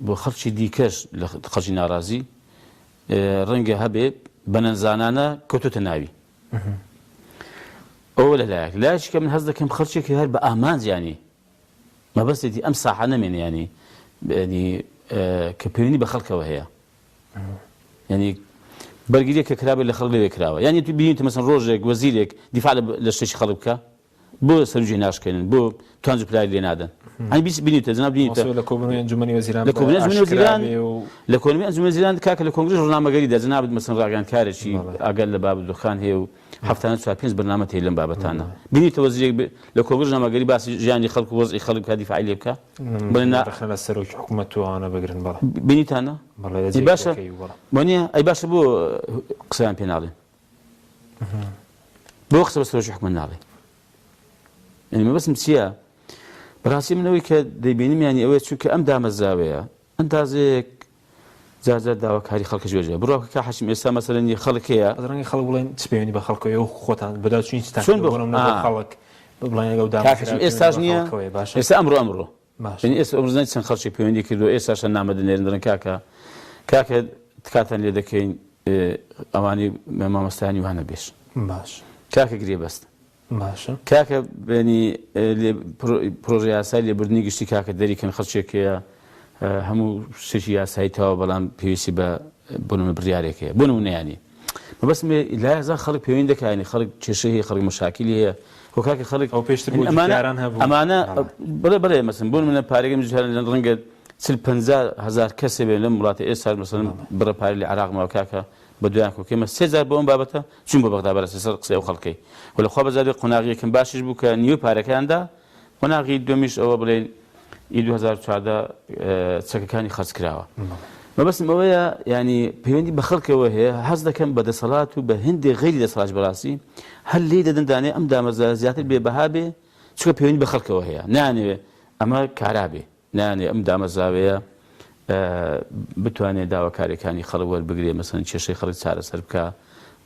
بۆ خەڵکی دیکەش لە خەڵکی ناڕازی ڕەنگە هەبێ بەنەنزانانە کەوتۆتە ناوی ئەوە لەلایەک لایەکی کە من هەست دەکەم خەڵکێکی هەر بە ئامانجیانی مەبەستێتی ئەم ساحە نەمێنێ ینی کە پەیوەندی بە خەڵکەوە هەیە ینی بەرگریە کە کرابێت لە خەڵک لەوێ کراوە یعنی تو بینیتە مەسەن ڕۆژێک وەزیرێک دیفاع لە شتێکی خەڵک بکە بۆ سەرنجی ناشکێنن بۆ توانج پلای لێ نادەن ئەنی بینیتە جەناب بینیتە لە کۆبوونەوەی ئەنجومەنی وەزیران لە کۆبوونەوەی ئەنجومەنی وەزیران لە کۆبوونەوەی ئەنجومەنی وەزیران کاکە لە کۆنگرێس ڕۆژنامەگەریدا جەناب مەسەن ڕاگەیاندکارێکی ئاگەر لە بابەتخان هەیە و هەفتانە 4-5 بەرنامە هەیە لەم بابەتانە بینیتە وەزیرێک لە کۆنگرێس ڕۆژنامەگەری باسی ژیانی خەڵک و وەزعی خەڵک بکات دیفاعی لێ بکات لە سەرۆکی حکوومەت توانە بگرن بەڵێ بینیتانە باشە بۆ نییە ئەی باشە بۆ قسەیان پێ ناڵێن بۆ قسە بە سەرۆکی حکوومەت ناڵێن یعنی مەبەستم چییە بەڕاستی منەوەی کە دەیبینیم ینی ئەوەیە چونکە ئەم دامەزراوەیە ئەندازەیەک جار داواکاری خەڵکە جوێژێ بڕۆ کە حەشیم ئێستا مەسەلەن خەڵک هەیە ڕەنگی خەڵک بڵێن چ پەیوەندی بە خەڵکەوە و خۆتان بەداچوین چتان خەڵک ئێستاش نییە ئێستا ئەمڕۆ ئێستا ئەمڕۆ چەند خەڵکی پەیوەندی کردو ئێستاشە نامەدەنێرن کاکە تکاتان لێ دەکەین ئەوانی مامۆستایانی وانە بێش باش کاکە گرێ بەست باشە کاکە بینی پرۆژه یاسای لێبوردنی گشتی کاکە دەریکەن خەڵکێکەیە هەموو شتێکی یاساییتەوە بەڵام پێویستی بە بۆنمە بڕیارێکەیە بۆ نمونەیانی مەبەستم لایەزا خەڵک پەیوەندی دەکەنی خەڵک کێشەی هەیە خەڵک مشاکلی هەیە خۆ کاکە خەڵک ئەو پێشتر بۆجاران هەبوو ئەمانە بڵێ مەسەن بۆ منە پارێکم جوهران ڕەنگە 50,000 کەسێ بێ لەم وڵاتی ئێستا مەسەن بڕە پارێ لە عێراقمەوە کاکە بە دویان کۆکێمە 3000 بۆ ئەم بابەتە چون بە بەغدا بەرەسەر سەر قسەی ئەو خەڵکەی وە لەخوا بەزاری قۆناغیەکەم باشیش بوو کە نیوەی پارەکەیاندا قۆناغی دومیش ئەوە بڵێن 2014 چەکەکانی خەرج کراوە مەبەستم ئەوەیە ینی پەیوەندی بە خەڵکەوە هەیە حەز دەکەم بە دەسەڵات و بە هەندێک غەیری دەسەڵات بەڕاستی هەر لێ دەدەن دانێ ئەم دامەزراوە زیاتر بێبەها بێ چونکە پەیوەندی بە خەڵکەوە هەیە نانەوێ ئەمە کارا بێ نانێ ئەم دامەزراوەیە بتوانێت داواکاریەکانی خەڵک وەربگرێ مەسەن کێشەی خەڵک چارەسەر بکە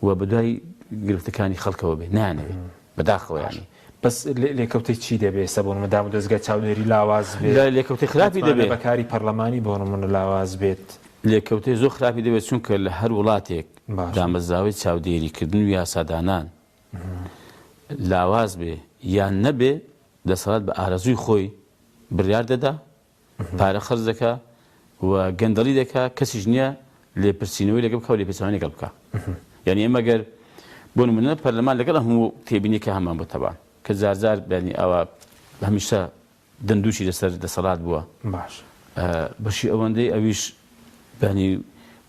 و بەدوای گرفتەکانی خەڵکەوە بێ نانەوێ بەداخەوە ینی بەس لێکەوتەی چی دەبێت سە بۆ نمەدام و دەستگای چاودێری لاواز بێت لێکەوتەی خراپی دەبێت بەکاری پەرلەمانی بۆ نمونە لاواز بێت لێکەوتەی زۆر خراپی دەبێت چونکە لە هەر وڵاتێک دامەزراوەی چاودێریکردن و یاسادانان لاواز بێ یان نەبێ دەسەڵات بە ئارەزووی خۆی بڕیار دەدا پارە خەرج دەکا و گەندەڵی دەکا کەسیش نییە لێپرسینەوەی لەگەڵ بکە و لێپرسیانی لەگەڵ بکە یعنی ئێمە گەر بۆ نمونە پەرلەمان لەگەڵ هەموو تێبینیکە هەمان بوو تەبان کە زارزار بینی ئەوە هەمیشە دەندوشی لەسەر دەسەڵات بووە باش بەشی ئەوەندەی ئەویش بینی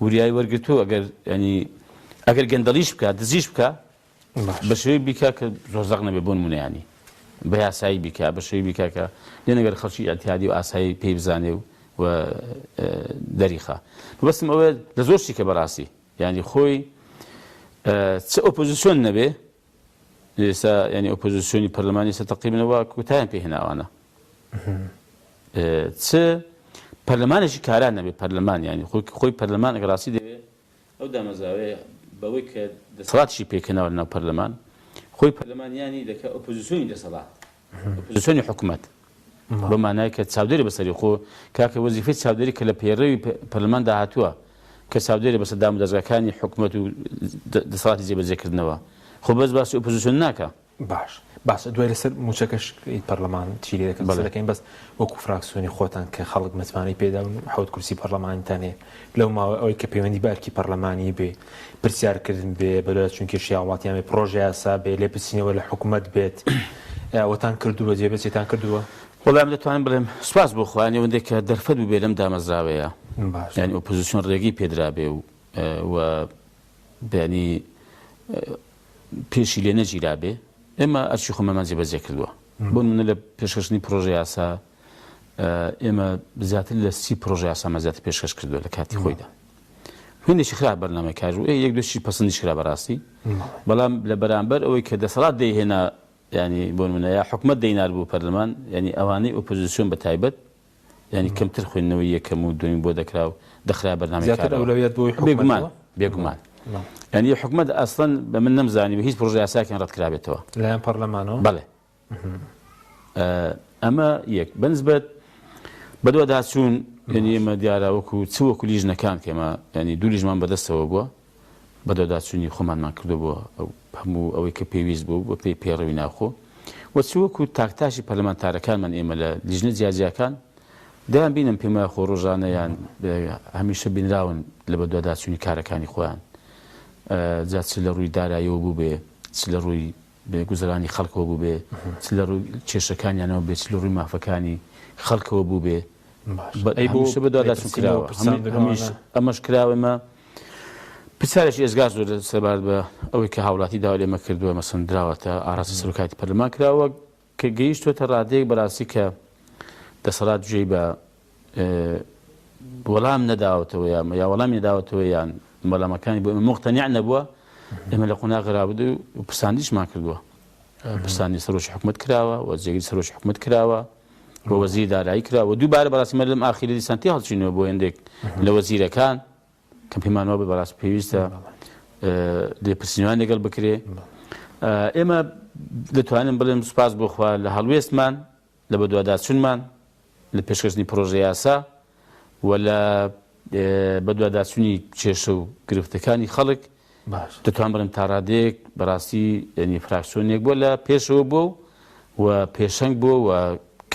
وریای وەرگرتووە ئەگەر گەندەڵیش بکە دزیش بکە بە شێوەی بیکە کە زۆرزەق نەبێ بۆ نمونەیانی بە یاسایی بیکە بە شێوەی بیکە کە لێنەگەر خەڵکی ئەتیادی و ئاسایی پێی بزانێ و دەریخە بەستم ئەوێ لە زۆر شتی کە بەڕاستی ینی خۆی چ ئۆپۆزیسیۆن نەبێ ئێستا ینی ئۆپۆزیسیۆنی پەرلەمانی سە تەقریبنەوە کوتایان پێ هێناوانە چ پەرلەمانێکی کاران نەبێ پەرلەمان ینی خۆی پەرلەمان ئەگەر ڕاستی دەبێت ئەو دامەزراوەیە بەوەی کە دەسەڵاتیشی پێکەناوە لەناو پەرلەمان خۆی پەرلەمانیانی دەکە ئۆپۆزیسیۆنی دەسەڵات ئۆپۆزیسیۆنی حکوومەت بە مانای کە چاودێری بەسەری خۆ کاکە وەزیفەی چاودێری کە لە پێڕەوی پەرلەمان داهاتووە کە چاودێری بەسەر دام و دەستگاکانی حکوومەت و دەسەڵاتی جێبەجێکردنەوە خۆ بەس باسی ئۆپۆزیسیۆن ناکە باش دوای لەسەر موچەکەش پەرلەمان چی لێ دەکەین بەس وەکو فراکسیۆنی خۆتان کە خەڵک متمانەی پێدا حەوت کورسی پەرلەمانتان هەیە لەو ماوەی ئەوەی کە پەیوەندی بە ئەرکی پەرلەمانی بێ پرسیارکردن بێ بەدوای چونکە شیاوڵاتیان بێ پرۆژە یاسا بێ لێپرسینەوە لە حکوومەت بێت ئەوەتان کردووە جێبەجێتان کردووە وەڵام دەتوانم بڵێم سوپاس بۆ خوانی ئەوەندێک کە دەرفەت بوو بێ لەم دامەزراوەیە ینی ئۆپۆزیسیۆن ڕێگەی پێدرا بێ و بەینی پێشی لێ نەگیرا بێ ئێمە ئەرچی خۆمەمان جێبەجێ کردووە بۆ منە لە پێشکەشتنی پرۆژە یاسا ئێمە زیاتر لە 30 پرۆژە یاسامان زیاتر پێشکەش کردووە لە کاتی خۆیدا هێندێکی خراپ بەرنامەی کاژوو یەک دۆشی پەسەندیش خراپ بەڕاستی بەڵام لە بەرامبەر ئەوەی کە دەسەڵات دەیهێنا ینی بۆ نمونە یا حکومەت دەینار بوو پەرلەمان ینی ئەوانەی ئۆپۆزیسیۆن بە تایبەت ینی کەمتر خوێندنەوەی یەکەم و دوین بۆ دەکرا و دەخرا بەرنامەی بێگومان بێگومان ینی حکومەت ئەسڵەن بە من نەمزانی هیچ پرۆژە یاساکیان ڕەتکرابێتەوە لایەن پەرلەمانەوە بەڵێ ئەمە یەک بەنسبەت بەدووە داچوون ینی ئێمە دیارە وەکو چ وەکو لیژنەکان کە ئێمە ینی دوو لیژمان بەدەستەوە بووە بەدووە داچوونی خۆمانمان کردو بووە هەموو ئەوەی کە پێویست بوو بۆ پێی پێڕەوی ناوخۆ وە چ وەکو تاکتاشی پەرلەمانتارەکانمان ئێمە لە لیژنە جیاجیەکان دایان بینم پێم وایە خۆ ڕۆژانە یان هەمیشە بینراون لە بەدووە داچوونی کارەکانی خۆیان جا چ لە ڕووی داراییەوە بوو بێ چ لە ڕووی گوزەرانی خەڵکەوە بوو بێ چ لە ڕووی کێشەکانیانەوە بێ چ لە ڕووی مافەکانی خەڵکەوە بوو بێ هەمیشە بەدووە داچوون کراوە ئەمەش کراوەمە پرسیارێکی ئێزگار زۆر سەبارەت بە ئەوەی کە هاوڵاتی داوا لێمە کردووە مەسەن دراوەتە ئاڕاستی سەرۆکاتی پەرلەمان کراوە کە گەیشتوەتە ڕادەیەک بەڕاستی کە دەسەڵات گوێی بە وەڵام نەداوەتەوە یا وەڵامی نەداوەتەوە یان وەڵامەکانی بۆ ئێمە مقتەنیع نەبووە ئێمە لە قۆناغ رابوو و پرساندیشمان کردووە پرساندی سەرۆکی حکومەت کراوە وەزیری سەرۆکی حکومەت کراوە بۆ وەزیری دارایی کراوە دووبارە بەڕاستی مە لەم ئاخیری دیسانتی هەڵچینەوە بۆ هێندێک لە وەزیرەکان کە پێمانەوە بە بەڕاست پێویستە لێپرسینەوەیان لەگەڵ بکرێ ئێمە دەتوانین بڵێم سوپاس بۆخوا لە هەڵوێستمان لە بەدواداچوونمان لە پێشکەشتنی پرۆژە یاسا و لە بەدواداچوونی کێشە و گرفتەکانی خەڵک دەتوان بڵێم تا ڕادەیەک بەڕاستی ینی فراکسیۆنێک بۆ لە پێشەوە بۆ و پێشەنگ بۆ و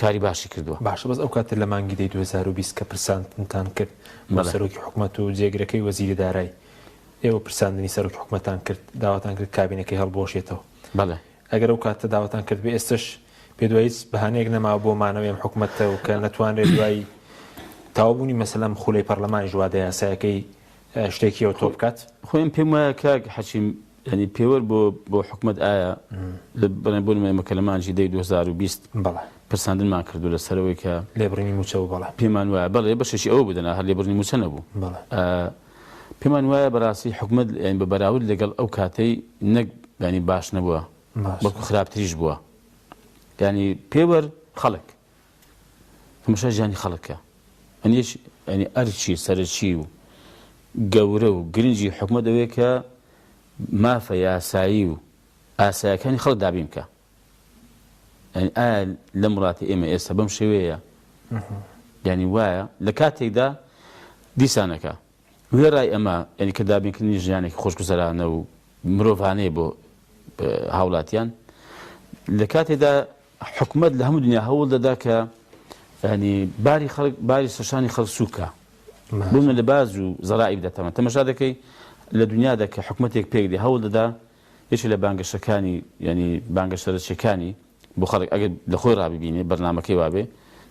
کاری باشی کردووە باشە بەس ئەو کاتر لە مانگی دەی 2020 کە پرساندتان کرد بە سەرۆکی حکومەت و جێگرەکەی وەزیری دارایی ئێوە پرساندنی سەرۆکی حکومەتان کرد داواتان کرد کابینەکەی هەڵبۆشێتەوە بەڵێ ئەگەر ئەو کاتە داواتان کرد بێ ئێستش پێ دوای هیچ بەهانەیەک نەما بۆ مانەوەی ئەم حکومەتەوە کە نەتوانرێت دوای تەواوبوونی مەسەلەن خولەی پەرلەمانی ژوادە یاسایەکەی شتێکیەوە تۆ بکات خۆم پێم وایە کاک حەچیم ینی پێوەر بۆ حکومەت ئایا بۆ ئێمە کە لە مانجی دەی 2020 بەڵێ پرساندنمان کردو لەسەرەوەی کە لێبڕینی موچەوە بەڵێ پێمان وایە بەڵێ بەشێکی ئەوە بدەنا هەر لێبڕینی موچە نەبوو پێمان وایە بەڕاستی حکومەت بە بەراورد لەگەڵ ئەو کاتەی نەک ینی باش نەبووە بەڵکو خراپتریش بووە ینی پێوەر خەڵک تەماشا ژیانی خەڵکە ئەنیش ینی ئەرچی سەرچی و گەورە و گرنگی حکومەت ئەوەیە کە مافە یاسایی و ئاسایەکانی خەڵک دابین بکە ینی ئایا لە وڵاتی ئێمە ئێستا بەم شێوەیە ینی وایە لە کاتێکدا دیسانەکە وێڕای ئەمە ینی کە دابینکردنی ژیانێکی خۆشگوزەرانە و مرۆڤانەیە بۆ هاوڵاتیان لە کاتێکدا حکومەت لە هەموو دنیا هەوڵ دەدا کە ینی باری سەشانی خەڵک سووکە بوونە لە باز و زەڕائی بدەتەوە تەماشا دەکەی لە دنیادا کە حکومەتێک پێک دێ هەوڵ دەدا یەکێک لە بانگەشەکانی ینی بانگەشەرچیەکانی بۆ خەڵک ئەگەر لە خۆی ڕاببینێ بەرنامەکەی وابێ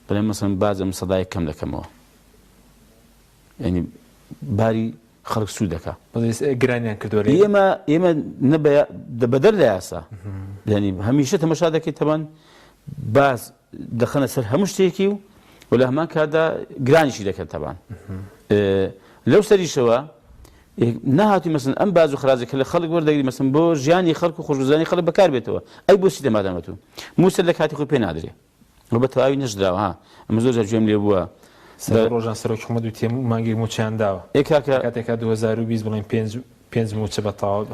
بەڵێن مەسەڵەن بازم سەدای کەم دەکەمەوە ینی باری خەڵک سوود دەکا گرانیان کردووە ئێمە بەدەر لە یاسا ینی هەمیشە تەماشا دەکەیت تەمان باز دەخەنە سەر هەموو شتێکی و لە هەمان کاتدا گرانیشی دەکەن تەبان لەو سەریشەوە نهاتی مەسن ئەم باز و خراجەکە لە خەڵک وەردەگری مەسن بۆ ژیانی خەڵک و خۆشگوزاری خەڵک بەکار بێتەوە ئەی بۆ چی دەمادەمەتوو موسە لە کاتی خۆی پێ نادرێ بە تەواوی نەشدراوە ها ئەمە زۆر جار گوێم لێ بووە ڕۆژان سەرۆکی حکومەت و تێم مانگی موچیان داوە کاتێکا 2020 بڵێن پێنج موچە بە تەواو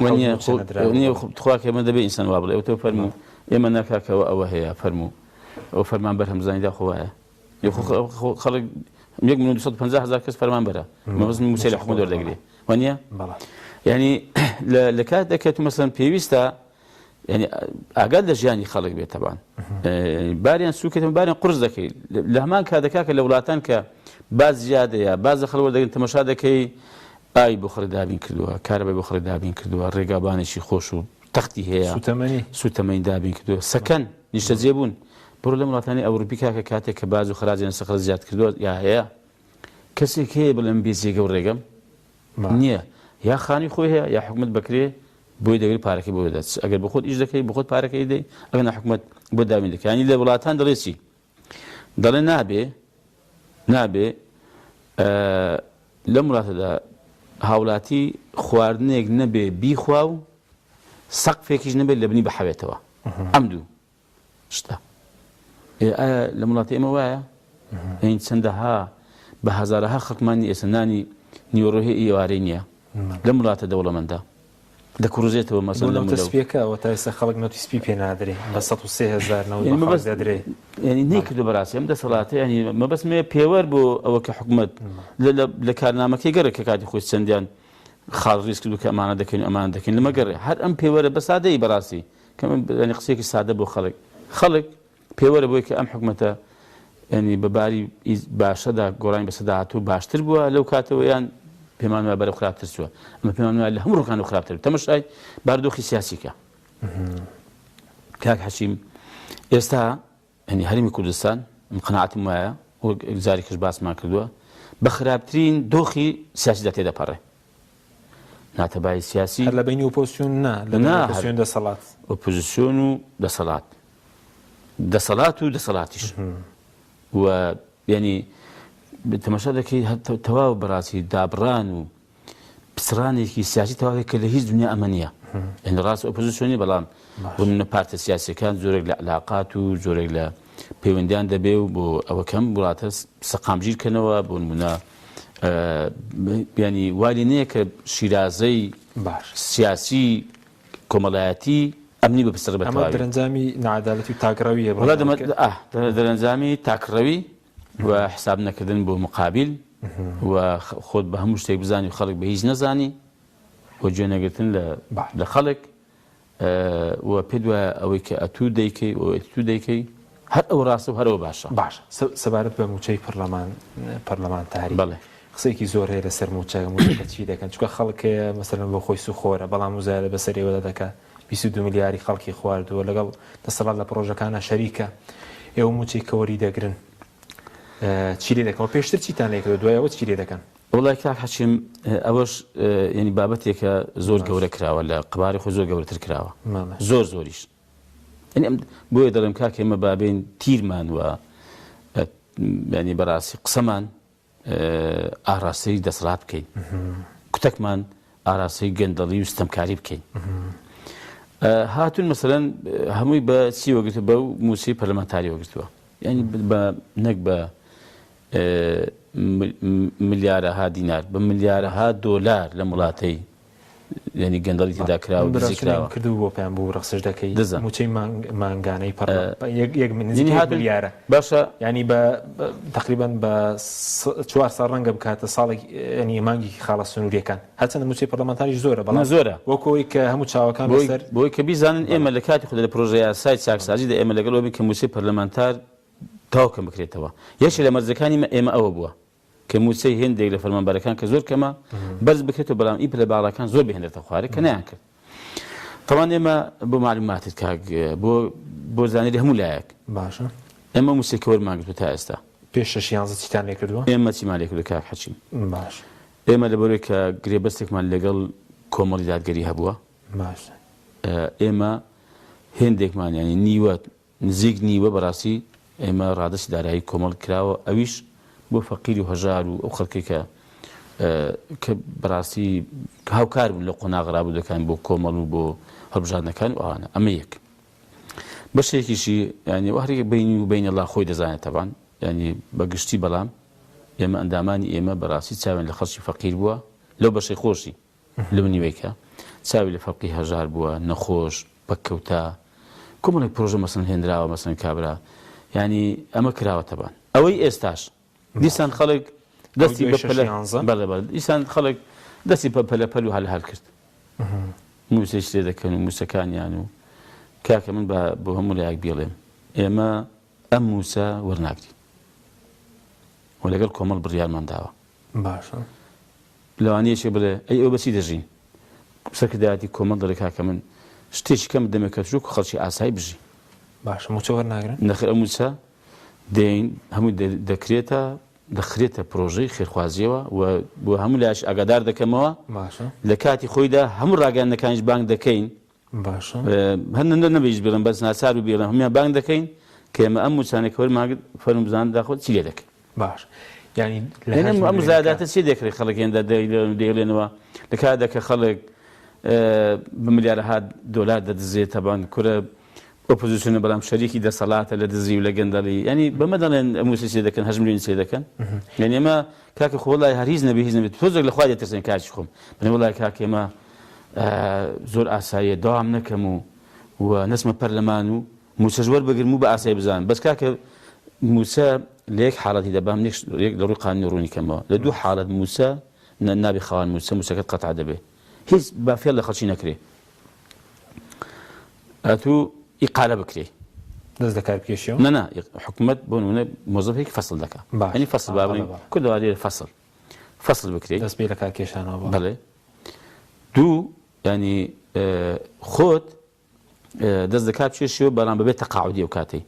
خوا کە ئێمە دەبێ ئینسان وا بڵێ ئەوتۆ فەرموو ئێمە ناکاکەوە ئەوە هەیە فەرموو ئەو فەرمان بەر هەمزانیدا خۆوایە خەڵک 1,250,000 کەس فەرمان بەرە مەبەست موچەی لە حکومەت وەردەگرێ وانە ینی لە کات دەکەێت مەسەن پێویستە ینی ئاگات لە ژیانی خەڵک بێت تەبان باریان سوکێتەوە باریان قورس دەکەیت لە هەمان کاتەکە کە لە وڵاتان کە باز زیادەیە باز لە خەڵک وەردەگرن تەماشا دەکەی ئای بۆ خەڵک دابین کردووە کارەبای بۆ خەڵک دابین کردووە ڕێگابانێکی خۆش و تەختی هەیە سوتەمەنی دابین کردووە سەکەن نیشتەجێ بوون بڕۆ لە وڵاتانی ئەوروپی کاکە کاتێک کە باز و خراجیان سەخت زیاد کردووە یا هەیە کەسێک هەیە بڵێم بێجێگە و ڕێگەم نییە یا خانی خۆی هەیە یا حکومت بکرێ بۆی دەوێت پارەکەی بۆ دەدات ئەگەر بە خۆت ئیش دەکەی بە خۆت پارەکەی دەی ئەگەر حکومت بۆ داوین دەکەی ینی لە وڵاتان دەڵێ چی دەڵێ نابێ لەم وڵاتەدا هاوڵاتی خواردنێک نەبێ بیخوا و سەقفێکیش نەبێت لە بنی بەحەوێتەوە ئەم دوو شتە لە وڵاتی ئێمە وایە ئەین چەندەها بە هەزارەها خەڵکمانی ئێسەنانی نیوەڕۆهی ئێوارەی نییە لەم وڵاتە دەوڵەمەندە دەکوڕژێتەوە مەسەڵەن لە تەسپیەکەەوە تا ئێستا خەڵک نۆتی سپی پێ نادرێ بە 130,000 دەدرێ ینی نەیکردو بەڕاستی ئەم دەسەڵاتە ینی مەبەستمێ پێوەەر بۆ ئەوە کە حکوومەت لە کارنامەکەی گەڕێک کە کاتی خۆی چەندیان خاڵ ڕیز کردو کە ئەمانە دەکەین ئەمان دەکەین لەمە گەڕێ هەر ئەم پێوەرە بە سادەی بەڕاستی کە من قسێکی سادە بۆ خەڵک پێوەرە بۆی کە ئەم حکوومەتە ینی بەباری باشەدا گۆڕانی بەسەدا هاتوو باشتر بووە لەو کاتەوە یان پێمان وایە بەرەو خراپتر چووە ئەمە پێمان وایە لە هەموو ڕووکان و خراپتر تەماشای بارودۆخی سیاسیکە کاک حەشیم ئێستا ینی هەرێمی کوردستان قەناعەتم وایە جاری کەش باسمان کردووە بە خراپترین دۆخی سیاسیدا تێدەپەڕێ ناتەبایی سیاسی لە بینی ئۆپۆزیسیۆن لە ئۆپۆزیسیۆن دەسەڵات ئۆپۆزیسیۆن و دەسەڵات و دەسەڵاتیش و ینی تەماشا دەکەی تەواو بەڕاستی دابڕان و پسرانێکی سیاسی تەواوی کە لە هیچ دنیا ئەمە نییە ئەن ڕاست ئۆپۆزیسیۆنی بەڵام بۆ منە پارتە سیاسیەکان زۆرێک لە علاقات و زۆرێک لە پەیوەندیان دەبێ و بۆ ئەوەکەم وڵاتە سەقامگیرکەنەوە بۆ نمونە ینی والینەیە کە شیرازەی سیاسی کۆمەڵایەتی ئەمنی بە پسر بەتەواوی دەرەنجامی نەعەدالەتی و تاکڕەویە دەرەنجامی تاکڕەوی و حساب نەکردن بۆ مقابل و خۆت بە هەموو شتێک بزانی و خەڵک بە هیچ نەزانی و گوێنەگرتن لە خەڵک و پێ وایە ئەوەی کە ئەتوو دەیکەی و ئەتوو دەیکەی هەر ئەو ڕاستە و هەرەوە باشە سەبارەت بە موچەی پەرلەمانتاری بەڵێ قسەیەکی زۆر هەیە لەسەر موچە چی دەکەن چونکە خەڵکەیە مەسەلەن بۆ خۆی سوخۆرە بەڵام وزارە بەسەرێوە دەکات 22 میلیاری خەڵکی خواردووە لەگەڵ دەسەڵات لە پرۆژەکانە شەریکە ئێوە موچەی کەوەری دەگرن چی لێ دەکەن پێشتر چیتان لێ کردو دوایەوە چی لێ دەکەن وڵای کاک حەشیم ئەوەش ینی بابەتێکە زۆر گەورە کراوە لە قباری خۆ زۆر گەورەتر کراوە زۆریش بۆیە دەڵێم کاک ئێمە بابێن تیرمان وە ینی بەڕاستی قسەمان ئاراستەی دەسەڵات بکەین کوتەکمان ئاراستەی گەندەڵی و ستەمکاری بکەین هاتوون مەسەلەن هەمووی بە چی وەگرتووە بەو موچەی پەرلەمانتاری وەگرتووە ینی نەک بە ملیارەها دینار بە ملیارەها دۆلار لە وڵاتەی ینی گەندەڵی تێدا کراوە دزی کراوە کردو بۆ پێیان بۆ ڕەخسەش دەکەی موچەی مانگانەی ملیارە باشە ینی بە تقریبان بە 4 ساڵ ڕەنگە بکاتە ساڵێک ینی مانگێکی خاڵە سنووریەکان هەرچەندە موچەی پەرلەمانتاریش زۆرە بەڵام زۆرە وەکەوەی کە هەموو چاوەکان بەسەر بۆی کە بیزانن ئێمە لە کاتی خودە لە پرۆژەی یاسای چاکسازیدا ئێمە لەگەڵەوەی کە موچەی پەرلەمانتار تاوکەم بکرێتەوە یەکێک لە مەرجەکانی ئێمە ئەوە بووە کە موچەی هێندێک لە فەرمانبەرەکان کە زۆر کەمە بەرز بکرێتەوە بەڵام ئیپ لە باڵەکان زۆر بهێنێتە خوارێ کە نەیان کرد تەوان ئێمە بۆ معلوماتت کاک بۆ زانیاری هەموو لایەک باشە ئێمە موچەیەکە وەرماگرتووە تا ئێستا پێش 11 چیتان لێ کردووە ئێمە چیمان لێ کردو کاک حەچیم باش ئێمە لەبەرەوەی کە گرێبەستێکمان لەگەڵ کۆمەڵی دادگەری هەبووە باش ئێمە هێندێکمان ینی نیوە نزیک نیوە بەڕاستی ئێمە ڕادەسی دارایی کۆمەڵ کراوە ئەویش بۆ فەقیر و هەژار و ئەو خەڵکی کە بەڕاستی هاوکار بوون لە قۆناغڕابوودەکان بۆ کۆمەڵ و بۆ هەڵبژاردنەکان و ئەوانە ئەمە یەک بەشێکیشی ینی هەرێک بینی و بین الله خۆی دەزانێت تەبان ینی بەگشتی بەڵام ئێمە ئەندامانی ئێمە بەڕاستی چاوێن لە خەڵکی فەقیر بووە لەو بەشەی خۆشی لەو نیوەیکە چاوی لە فەقی هەژار بووە نەخۆش بەکەوتا کۆمەڵێک پرۆژە مەسەڵەن هێنراوە مەسەڵەن کابرا ینی ئەمە کراوە تەبان ئەوەی ئێستاش دیسان خەڵک دەستی دیسان خەڵک دەستی پەلەپەل و هەلهەل کرد موسێک لێ دەکەن و موسەکانیان و کاکە من بۆ هەموو لایەک بێڵێم ئێمە ئەم موسە وەرناگری و لەگەڵ کۆمەڵ بڕیارمان داوە باشە لەوانەیەشێ بڵێ ئەی ئەو بەچی دەژین سەرکردایەتی کۆمەڵ دەڵێ کاکە من شتێکی کەم دەمێکەت و خەڵکی ئاسایی بژی باش موچە وەرناگرن نەخێر ئەم موچە دێین هەموو دەخرێتە پرۆژەی خێرخوازیەوە و بۆ هەموو لایش ئاگادار دەکەمەوە لە کاتی خۆیدا هەموو ڕاگەیاندەکانیش بانگ دەکەین هەندە نەبێژ بێڵم بەس ناسار و بێڵم هەمویان بانگ دەکەین کە ئێمە ئەم موچانێک فەرم بزان داخۆ چی لێ دەکەین باش يعني ئەم زیاداتە چی دەکرێت خەڵکێندا دێڵێنەوە لە کاتێک کە خەڵک بملیارەها دۆلار دەدزێت تەبان کورە ئۆپۆزیسیۆنە بەڵام شەریکی دەسەڵاتە لە دزی و لە گەندەڵی ینی بەمە دەڵێن ئەموسی سێ دەکەن 8 ملیۆن سێ دەکەن یعنی ئێمە کاکە خۆ وڵای هەر هیچ نەبێ هیچ نەبێت تۆزێک لە خوا دەترسێن کاچی خۆم بنێ وڵای کاکە ئێمە زۆر ئاساییە داوام نەکەم و نەچمە پەرلەمان و موسە ژوەر بگرم و بە ئاسایی بزانم بەس کاکە موسە لە یەک حاڵەتی دەبام لە ڕووی قانونی ڕوونی کەمەوە لە دوو حاڵەت موسە نابێ خاوەن موسەکەت قەتع دەبێ هیچ بافێڵ لە خەڵکی نەکرێ ئەتوو ئیقالە بکرێ دەست دەکار پێشیەوە نە حکوومەت بۆ نمونە مۆزەفێکی فەسڵ دەکات ینی فەسڵ بابنین کوردەوە لێرە فەسڵ بکرێ دەست پێ لە کار کێشانەوە بەڵێ دوو ینی خۆت دەست دەکات پێشیەوە بەڵام بەبێت تەقاعودی ئەو کاتەی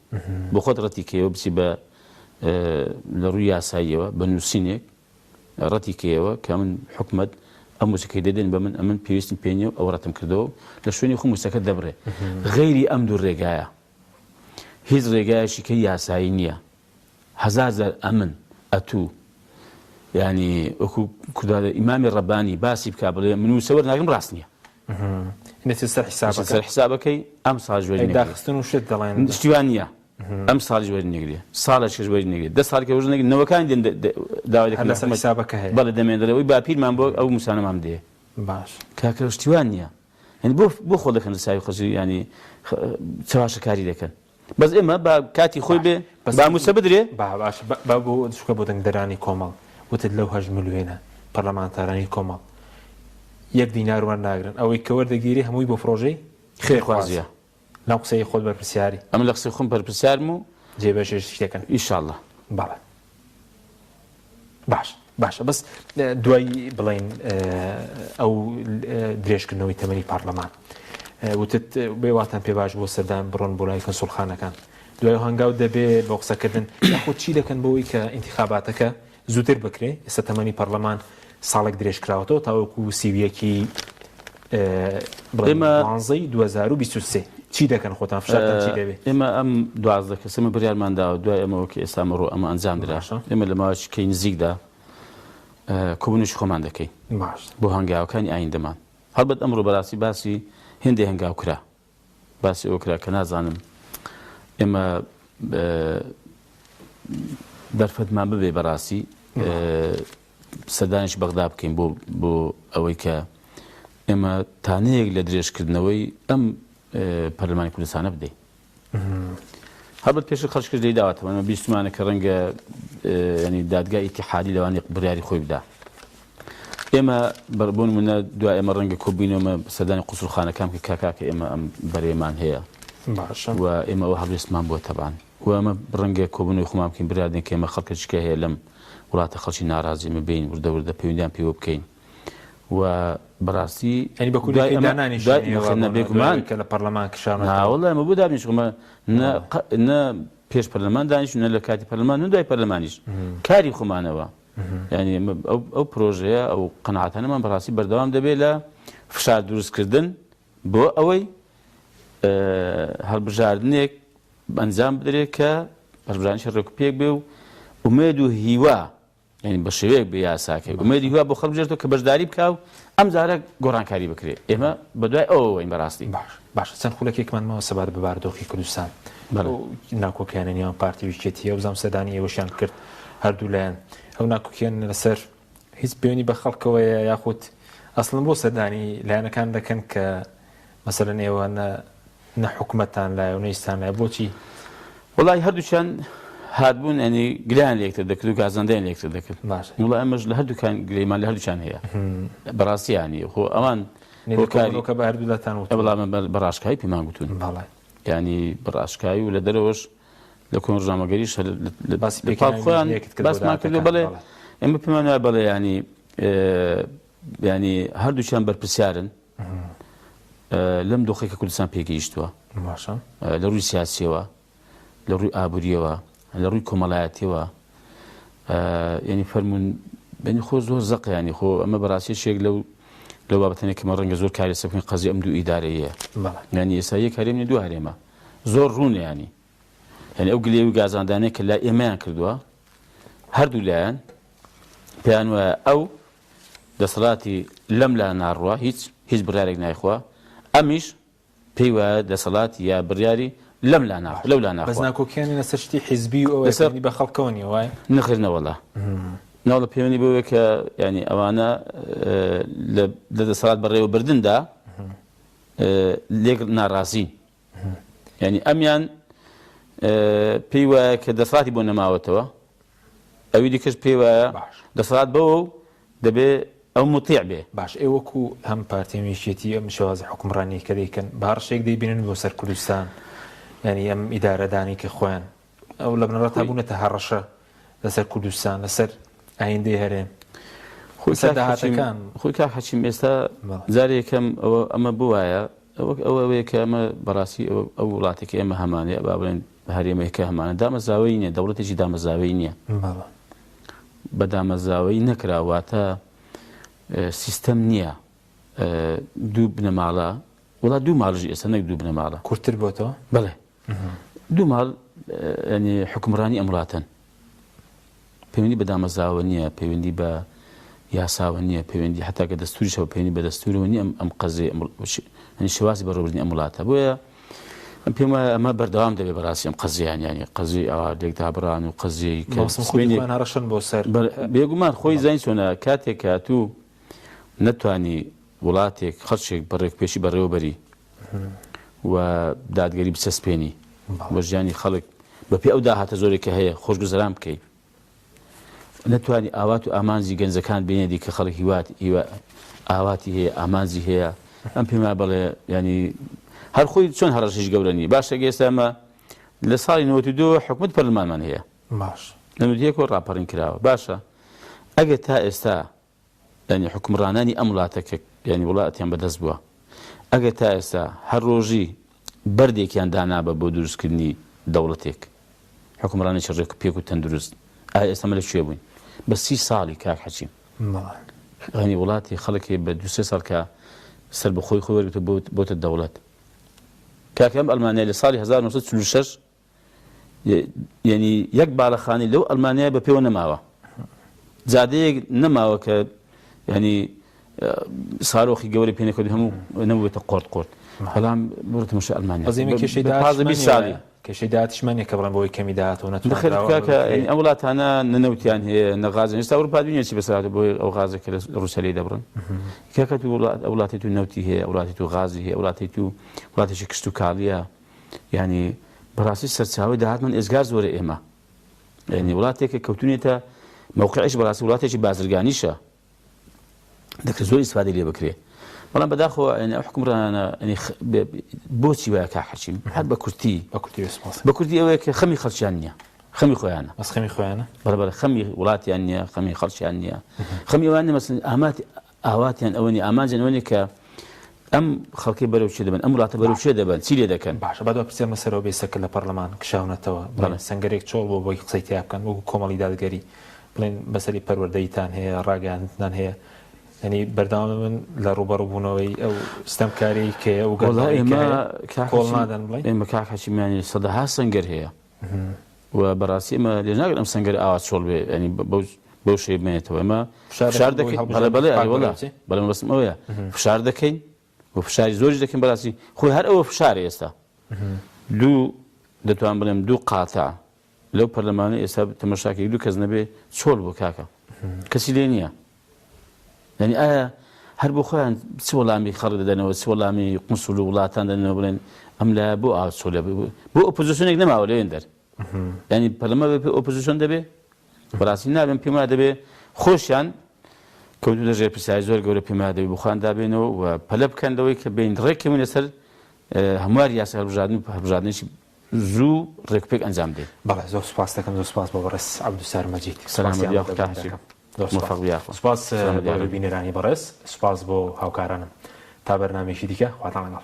بۆ خۆت ڕەتیکەوە بچی بە لە ڕووی یاساییەوە بە نووسینێک ڕەتیکەوە کە من حکوومەت ئەم موسیقی دەدەن بە من ئەمن پێویستم پێ نییە ئەو ڕەتم کردەوە لە شوێنی خۆ موسەکە دەبڕێ غەیری ئەم دوو ڕێگایە هیچ ڕێگایەکی کە یاسایی نییە هەزار ئەمن ئەتوو ینی وەکو کوردادە ئیمامی ڕەبانی باسی بکا بڵێ من وسەوەر ناگەم ڕاست نییە سەر حسابەکەی ئەم ساڵ ژوەری داخستن و شت دەڵێن شتیوان نییە ئەم ساڵی ژوەری نەگرێ ساڵێکی ژوەری نەگرێت 10 ساڵکە ژ نەگرێت نەوەکان داوای دەکەن لەسەر حسابەکە هەیە بەڵێ دەمێنەوەی باپیرمان بۆ ئەو موسانەمان دێ باش کاکە شتیوان نییە ینی بۆ خۆ دەکەن لە ساوی خەڵکی ینی چاواشەکاری دەکەن بەس ئێمە با کاتی خۆی بێ با موسە بدرێ باش با بۆ شکە بۆ دەنگدەرانی کۆمەڵ وتت لەو 8 ملیۆنە پەرلەمانتارانی کۆمەڵ 1 دینار وەرناگرن ئەوەی کە وەردەگیری هەمووی بۆ پرۆژەی خێرخوازیە ناو قسەی خۆت بەرپرسیاری ئەمە لە قسەی خۆم بەرپرسیارم و جێبەجێ شتێکن ئینشاءڵڵا بەڵێ باشە بەس دوای بڵێن ئەو درێژکردنەوەی تەمەنی پارلەمان وتت بێواتان پێ باش بۆ سەردان بڕۆن بۆ لای کۆنسوڵخانەکان دوای هەنگاو دەبێ بۆ قسەکردن یاخۆ چی دەکەن بۆەوەی کە ئینتیخاباتەکە زووتر بکرێ ئێستا تەمەنی پەرلەمان ساڵێک درێژکراوەتەوە تاوەکو سیویەکی بڵێمەزەی 2023 چی دەکەن خۆتان فشارتان چی دەبێت ئێمە ئەم 12 کەسمە بریارمانداوە دوای ئەمەوەکە ئێستا مەڕۆ ئەمە ئەنجام درا ئێمە لە ماوەیەکی نزیکدا کۆبوونیش خۆمان دەکەین باش بۆ هەنگاوەکانی ئایندەمان هەڵبەت ئەمڕۆ بەڕاستی باسی هێندێ هەنگاو کرا باسی ئەوە کرا کە نازانم ئێمە دەرفەتمان ببێ بەڕاستی سەردانیش بەغدا بکەین بۆ ئەوەی کە ئێمە تانەیەک لە درێژکردنەوەی ئەم پەرلەمانی کوردستانە بدەین هەڵبەت پێش خەڵکردەی داواتەوە ئەمە بیستمانە کە ڕەنگە ینی دادگای ئیتیحادی لەوانی بڕیاری خۆی بدا ئێمە بۆ نمونە دوای ئێمە ڕەنگە کۆبینەوەمە سەردانی قوسڵخانەکان کە کاکە ئێمە ئەم بەرێمان هەیە و ئێمە ئەوە هەڵوێستمان بووە تەبان و ئەمە ڕەنگە کۆبوونەوەی خۆمان بکەین برادێن کە ئێمە خەڵکەچکە هەیە لەم وڵاتە خەڵکی ناڕازی ئێمە بین وردەوردە پەیوەندیان پێوە بکەین و بەڕاستی ئەنی بە کوردانانی بێگومان کە لە پەرلەمان کشان وڵای ئەمە بۆ دابنیشمە نە پێش پەرلەمان دانیش نە لە کاتی پەرلەمان و دوای پەرلەمانیش کاری خۆمانەوە ینی ئەو پرۆژەیە ئەو قەناعەتانەمان بەڕاستی بەردەوام دەبێت لە فشار دروستکردن بۆ ئەوەی هەڵبژاردنێک ئەنجام بدرێت کە هەڵبژاردنیش ڕێکوپێک بێ و ئومێد و هیوا ینی بە شێوەیەک بە یاساکەی ئومێدی هیوا بۆ خەڵک بژێتەوە کە بەشداری بکاو ئەم جارە گۆڕانکاری بکرێت ئێمە بەدوای ئەوەوەین بەڕاستی باش چەند خولەکێکمانمەوە سەبات بە باردۆخی کوردستان ناکۆکیانە نێوان پارتی ویچێتیە و زام سەدانی ئێوەشیان کرد هەردوو لایەن ئەو ناکۆکیان لەسەر هیچ پەیوەندی بە خەڵکەوەیە یاخود ئەسڵم بۆ سەردانی لایەنەکان دەکەن کە مەسەلەن ئێوە نە حکوومەتتان لای و نەیستان لای بۆچی وڵای هەردووچیان هاتبوون ئەنی گلیان لێکتر دەکرد و گازاندەیان لێکتر دەکرد وڵای ئەمەش لە هەردووکان گلەیمان لە هەردووچیان هەیە بەڕاستیانی خۆ ئەوان کە بە هەردووداتان وڵام بەڕاشکایی پێمان گوتون ینی بەڕاشکایی و لە دەرەوەش لە کۆن ڕژامەگەریش خۆیان باسمان کردو بڵێ ئێمە پێمان وایە بڵێ ینی هەردووچیان بەرپرسیارن لەم دۆخێکە کوردستان پێگەیشتووە لە ڕووی سیاسیەوە لە ڕووی ئابووریەوە لە ڕووی کۆمەڵایەتیەوە ینی فەرمونون بەنی خۆ زۆر زەقیانی خۆ ئەمە بەڕاستی شێک لەو بابەتەنێکمە ڕەنگە زۆر کاری سەبکەین قەزی ئەم دوو ئیدارەیە ینی ئێستا یەک هەرێمی دوو هەرێمە زۆر ڕوونە ینی ئەو گلێ و گازاندانەیە کە لای ئێمەیان کردووە هەردوو لایەن پێیان وایە ئەو دەسەڵاتی لەم لا ناڕوە هیچ بڕیارێک نایخوا ئەمیش پێی وایە دەسەڵات یا بڕیاری لەم لا ناخوا لەو لا ناخوا بەس ناکۆکیانی لەسەر شتی حیزبی و ئەوەی بە خەڵکەوەنی وایە نەخێنەوەڵە ناوڵە پەیوەندی بەوەیە کە ینی ئەوانە لە دەسەڵات بەڕێوە بردندا لێک ناڕازین ینی ئەمیان پێی وایە کە دەسەڵاتی بۆ نەماوەتەوە ئەوی دیکەش پێی وایە دەسەڵات بەوە دەبێ ئەو مطیع بێ باش ئێوەکو هەم پارتیمیشێتی ئەم شێوازی حکومڕانی کە دەیکەن بارشێک دەیبینن بۆ سەر کوردستان ینی ئەم ئیدارەدانی کە خۆیان ئەو لە بنەڕەت هەبوونەتە هەڕەشە لەسەر کوردستان لەسەر ئایندەی هەرێم خۆی کا حەچیم ئێستا جارێکەکەم ئەمە بوایە ئەوەیە کە ئەمە بەڕاستی ئەو وڵاتێکی ئێمە هەمانەیە با بڵێن هەرێمەیەکە هەمانە دامەزاوەی نییە دەوڵەتێکی دامەزاوەی نییە بە دامەزاوەی نەکراواتە سیستەم نییە دوو بنەماڵە وڵات دوو ماڵژی ئێستا نەک دوو بنەماڵە کورتتر بۆتەوە بڵێ دوو ماڵ ینی حکومڕانی ئەم وڵاتن پەیوەندی بە دامەزاوە نییە پەیوەندی بە یاساوە نییە پەیوەندی حتا کە دەستوریشەوە پەیوەندی بە دەستورەوە نیە ئەم قەزێ شێوازی بەڕێوەبردنی ئەم وڵاتە بۆیە پێم وایە ئەمە بەردەوام دەبێت بەڕاستی ئەم قەزیان ینی قەزی ئەوە لێکدابڕان و قەزیەی هەڕەشن بۆ سەر بێگومان خۆی زین چۆنە کاتێک کە تو نەتوانی وڵاتێک خەڵچێک بەڕێکپێشی بەڕێوەبەری و دادگەری بچەسپێنی بە ژیانی خەڵک بەپێ ئەو داهاتە زۆرێکە هەیە خۆشگوزەران بکەیت نەتوانی ئاوات و ئامانزی گەنجەکان بینێدی کە خەڵک ئاواتی هەیە ئامانزی هەیە ئەم پێما بڵێ ینی هەر خۆی چۆن هەڕەشیش گەورەنی باشە ئێستا ئەمە لە ساڵی 92 حکومەت پەرلەمانمان هەیە باش نەمودیەکەوە ڕاپەڕین کراوە باشە ئەگەر تا ئێستا ینی حکومڕانانی ئەم وڵاتەکە ینی وڵاتیان بەدەست بووە ئەگەر تا ئێستا هەر ڕۆژی بەردێکیان دانابە بۆ دروستکردنی دەوڵەتێک حکومڕانێکی ڕێک و پێک و تەندروست ئایا ئێستا لە کوێ بووین بە 30 ساڵی کاک حەچیم ینی وڵاتی خەڵکی بە 2-3 ساڵ کە سەر بە خۆی وەرگتە بۆتە دەوڵەت کاکەم ئەلمانیا لە ساڵی 1946 ینی یەک باڵەخانی لەو ئەلمانیا بە پێوە نەماوە جادەیەک نەماوە کە ینی سارۆخی گەورەی پێنەکەوت هەموو نەبووێتە قۆرت بەڵام بڕتە مەشە ئەلمانیا ساڵی کێشەی داهاتیشمانە کە بڵێن بۆی کەمی داهاتەوە نەتوانکە ئەم وڵاتانە نەنەوتیان هەیە نەغازن ئێستا ئەوروپا دنیا چی بەسەراتە بۆی ئەو غازێکە لە ڕووسەری دەبڕن کاکە تو وڵاتی تو نەوتی هەیە وڵاتی تو غازی هەیە وڵاتی تو وڵاتێکی کشت و کاڵیە ینی بەڕاستی سەرچاوی داهاتمان ئێزگار زۆرە ئێمە ینی وڵاتێکە کەوتونێتە موقعیش بەڕاستی وڵاتێکی بازرگانیشە دەکرێت زۆر ئیسفادەی لێ بکرێ بەڵام بەداخەوە ئەو حکومڕانە بۆچی وایە کا حەچیم هەر بە کورتی ئەوەیە کە خەمی خەڵکیان نییە خەمی خۆیانە بەس خەمی خۆیانە بەرەبەر خەمی وڵاتیان نییە خەمی خەڵکیان نییە خەمی ئەوان مەسەڵەن ئاواتیان ئەوەنی ئامانجیان ئەوەنی کە ئەم خەڵکی بەرەو چێ دەبن ئەم وڵاتە بەرەو چێ دەبن چی لێ دەکەن باشە بەدوا پرسیار مەسەرەوە بێسەکە لە پەرلەمان کشاونەتەوە بڵێن سەنگەرێک چۆڵ بۆ بۆی قسەی تیا بکەن وەکو کۆمەڵی دادگەری بڵێن بەسەری پەروەردەیتان هەیە ڕاگەیاندان هەیە ینی بەردەوام من لە ڕوبەڕووبوونەوەی ئەو ستەمکاری کە ئەو کۆڵ نادەن بڵێن ئێمە کاک حەچیمیانی سەدەها سەنگەر هەیە و بەڕاستی ئەمە لێ ناگەن ئەم سەنگەر ئاوا چۆڵ بێ ینی بەو شێ بمێنێتەوە ئەمە فشار دەکەین بەڵێ بەسم ئەوەیە فشار دەکەین و فشاری زۆری دەکەین بەڕاستی خۆی هەر ئەوە فشارە ئێستا دوو دەتوان بڵێم دوو قاتە لەو پەرلەمانە ئێستا تەماشاکێک دوو کەس نەبێ چۆڵ بۆ کاکە کەسی لێ نییە ینی ئایا هەر بۆ خۆیان چ وەڵامی خەڵک دەدەنەوە چ وەڵامی قونسوڵ و وڵاتان دەدەنەوە بڵێن ئەم لایە بۆ ئاچۆلە بۆ ئۆپۆزیسیۆنێک نەماوە لەوێن دەر ینی پەرلەمە بێ ئۆپۆزیسیۆن دەبێ بەڕاستی نابێن پێم وایە دەبێ خۆشیان کەوتو دەژێ پرسیاری زۆر گەورە پێم وایە دەبێ بخوان دابێنەوە و پەلە بکەن لەوەی کە بین ڕێککەون لەسەر هەموار یاسا هەڵبژاردنێکی زوو ڕێکپێک ئەنجام دێت بەڵێ زۆر سوپاس دەکەم زۆر سوپاس بۆ بەڕێز عەبدولسەر مەجید سوپاس بۆ بینەرانی بەڕێز سوپاس بۆ هاوکارانم تا بەرنامێکی دیکە خواتان لەگەڵ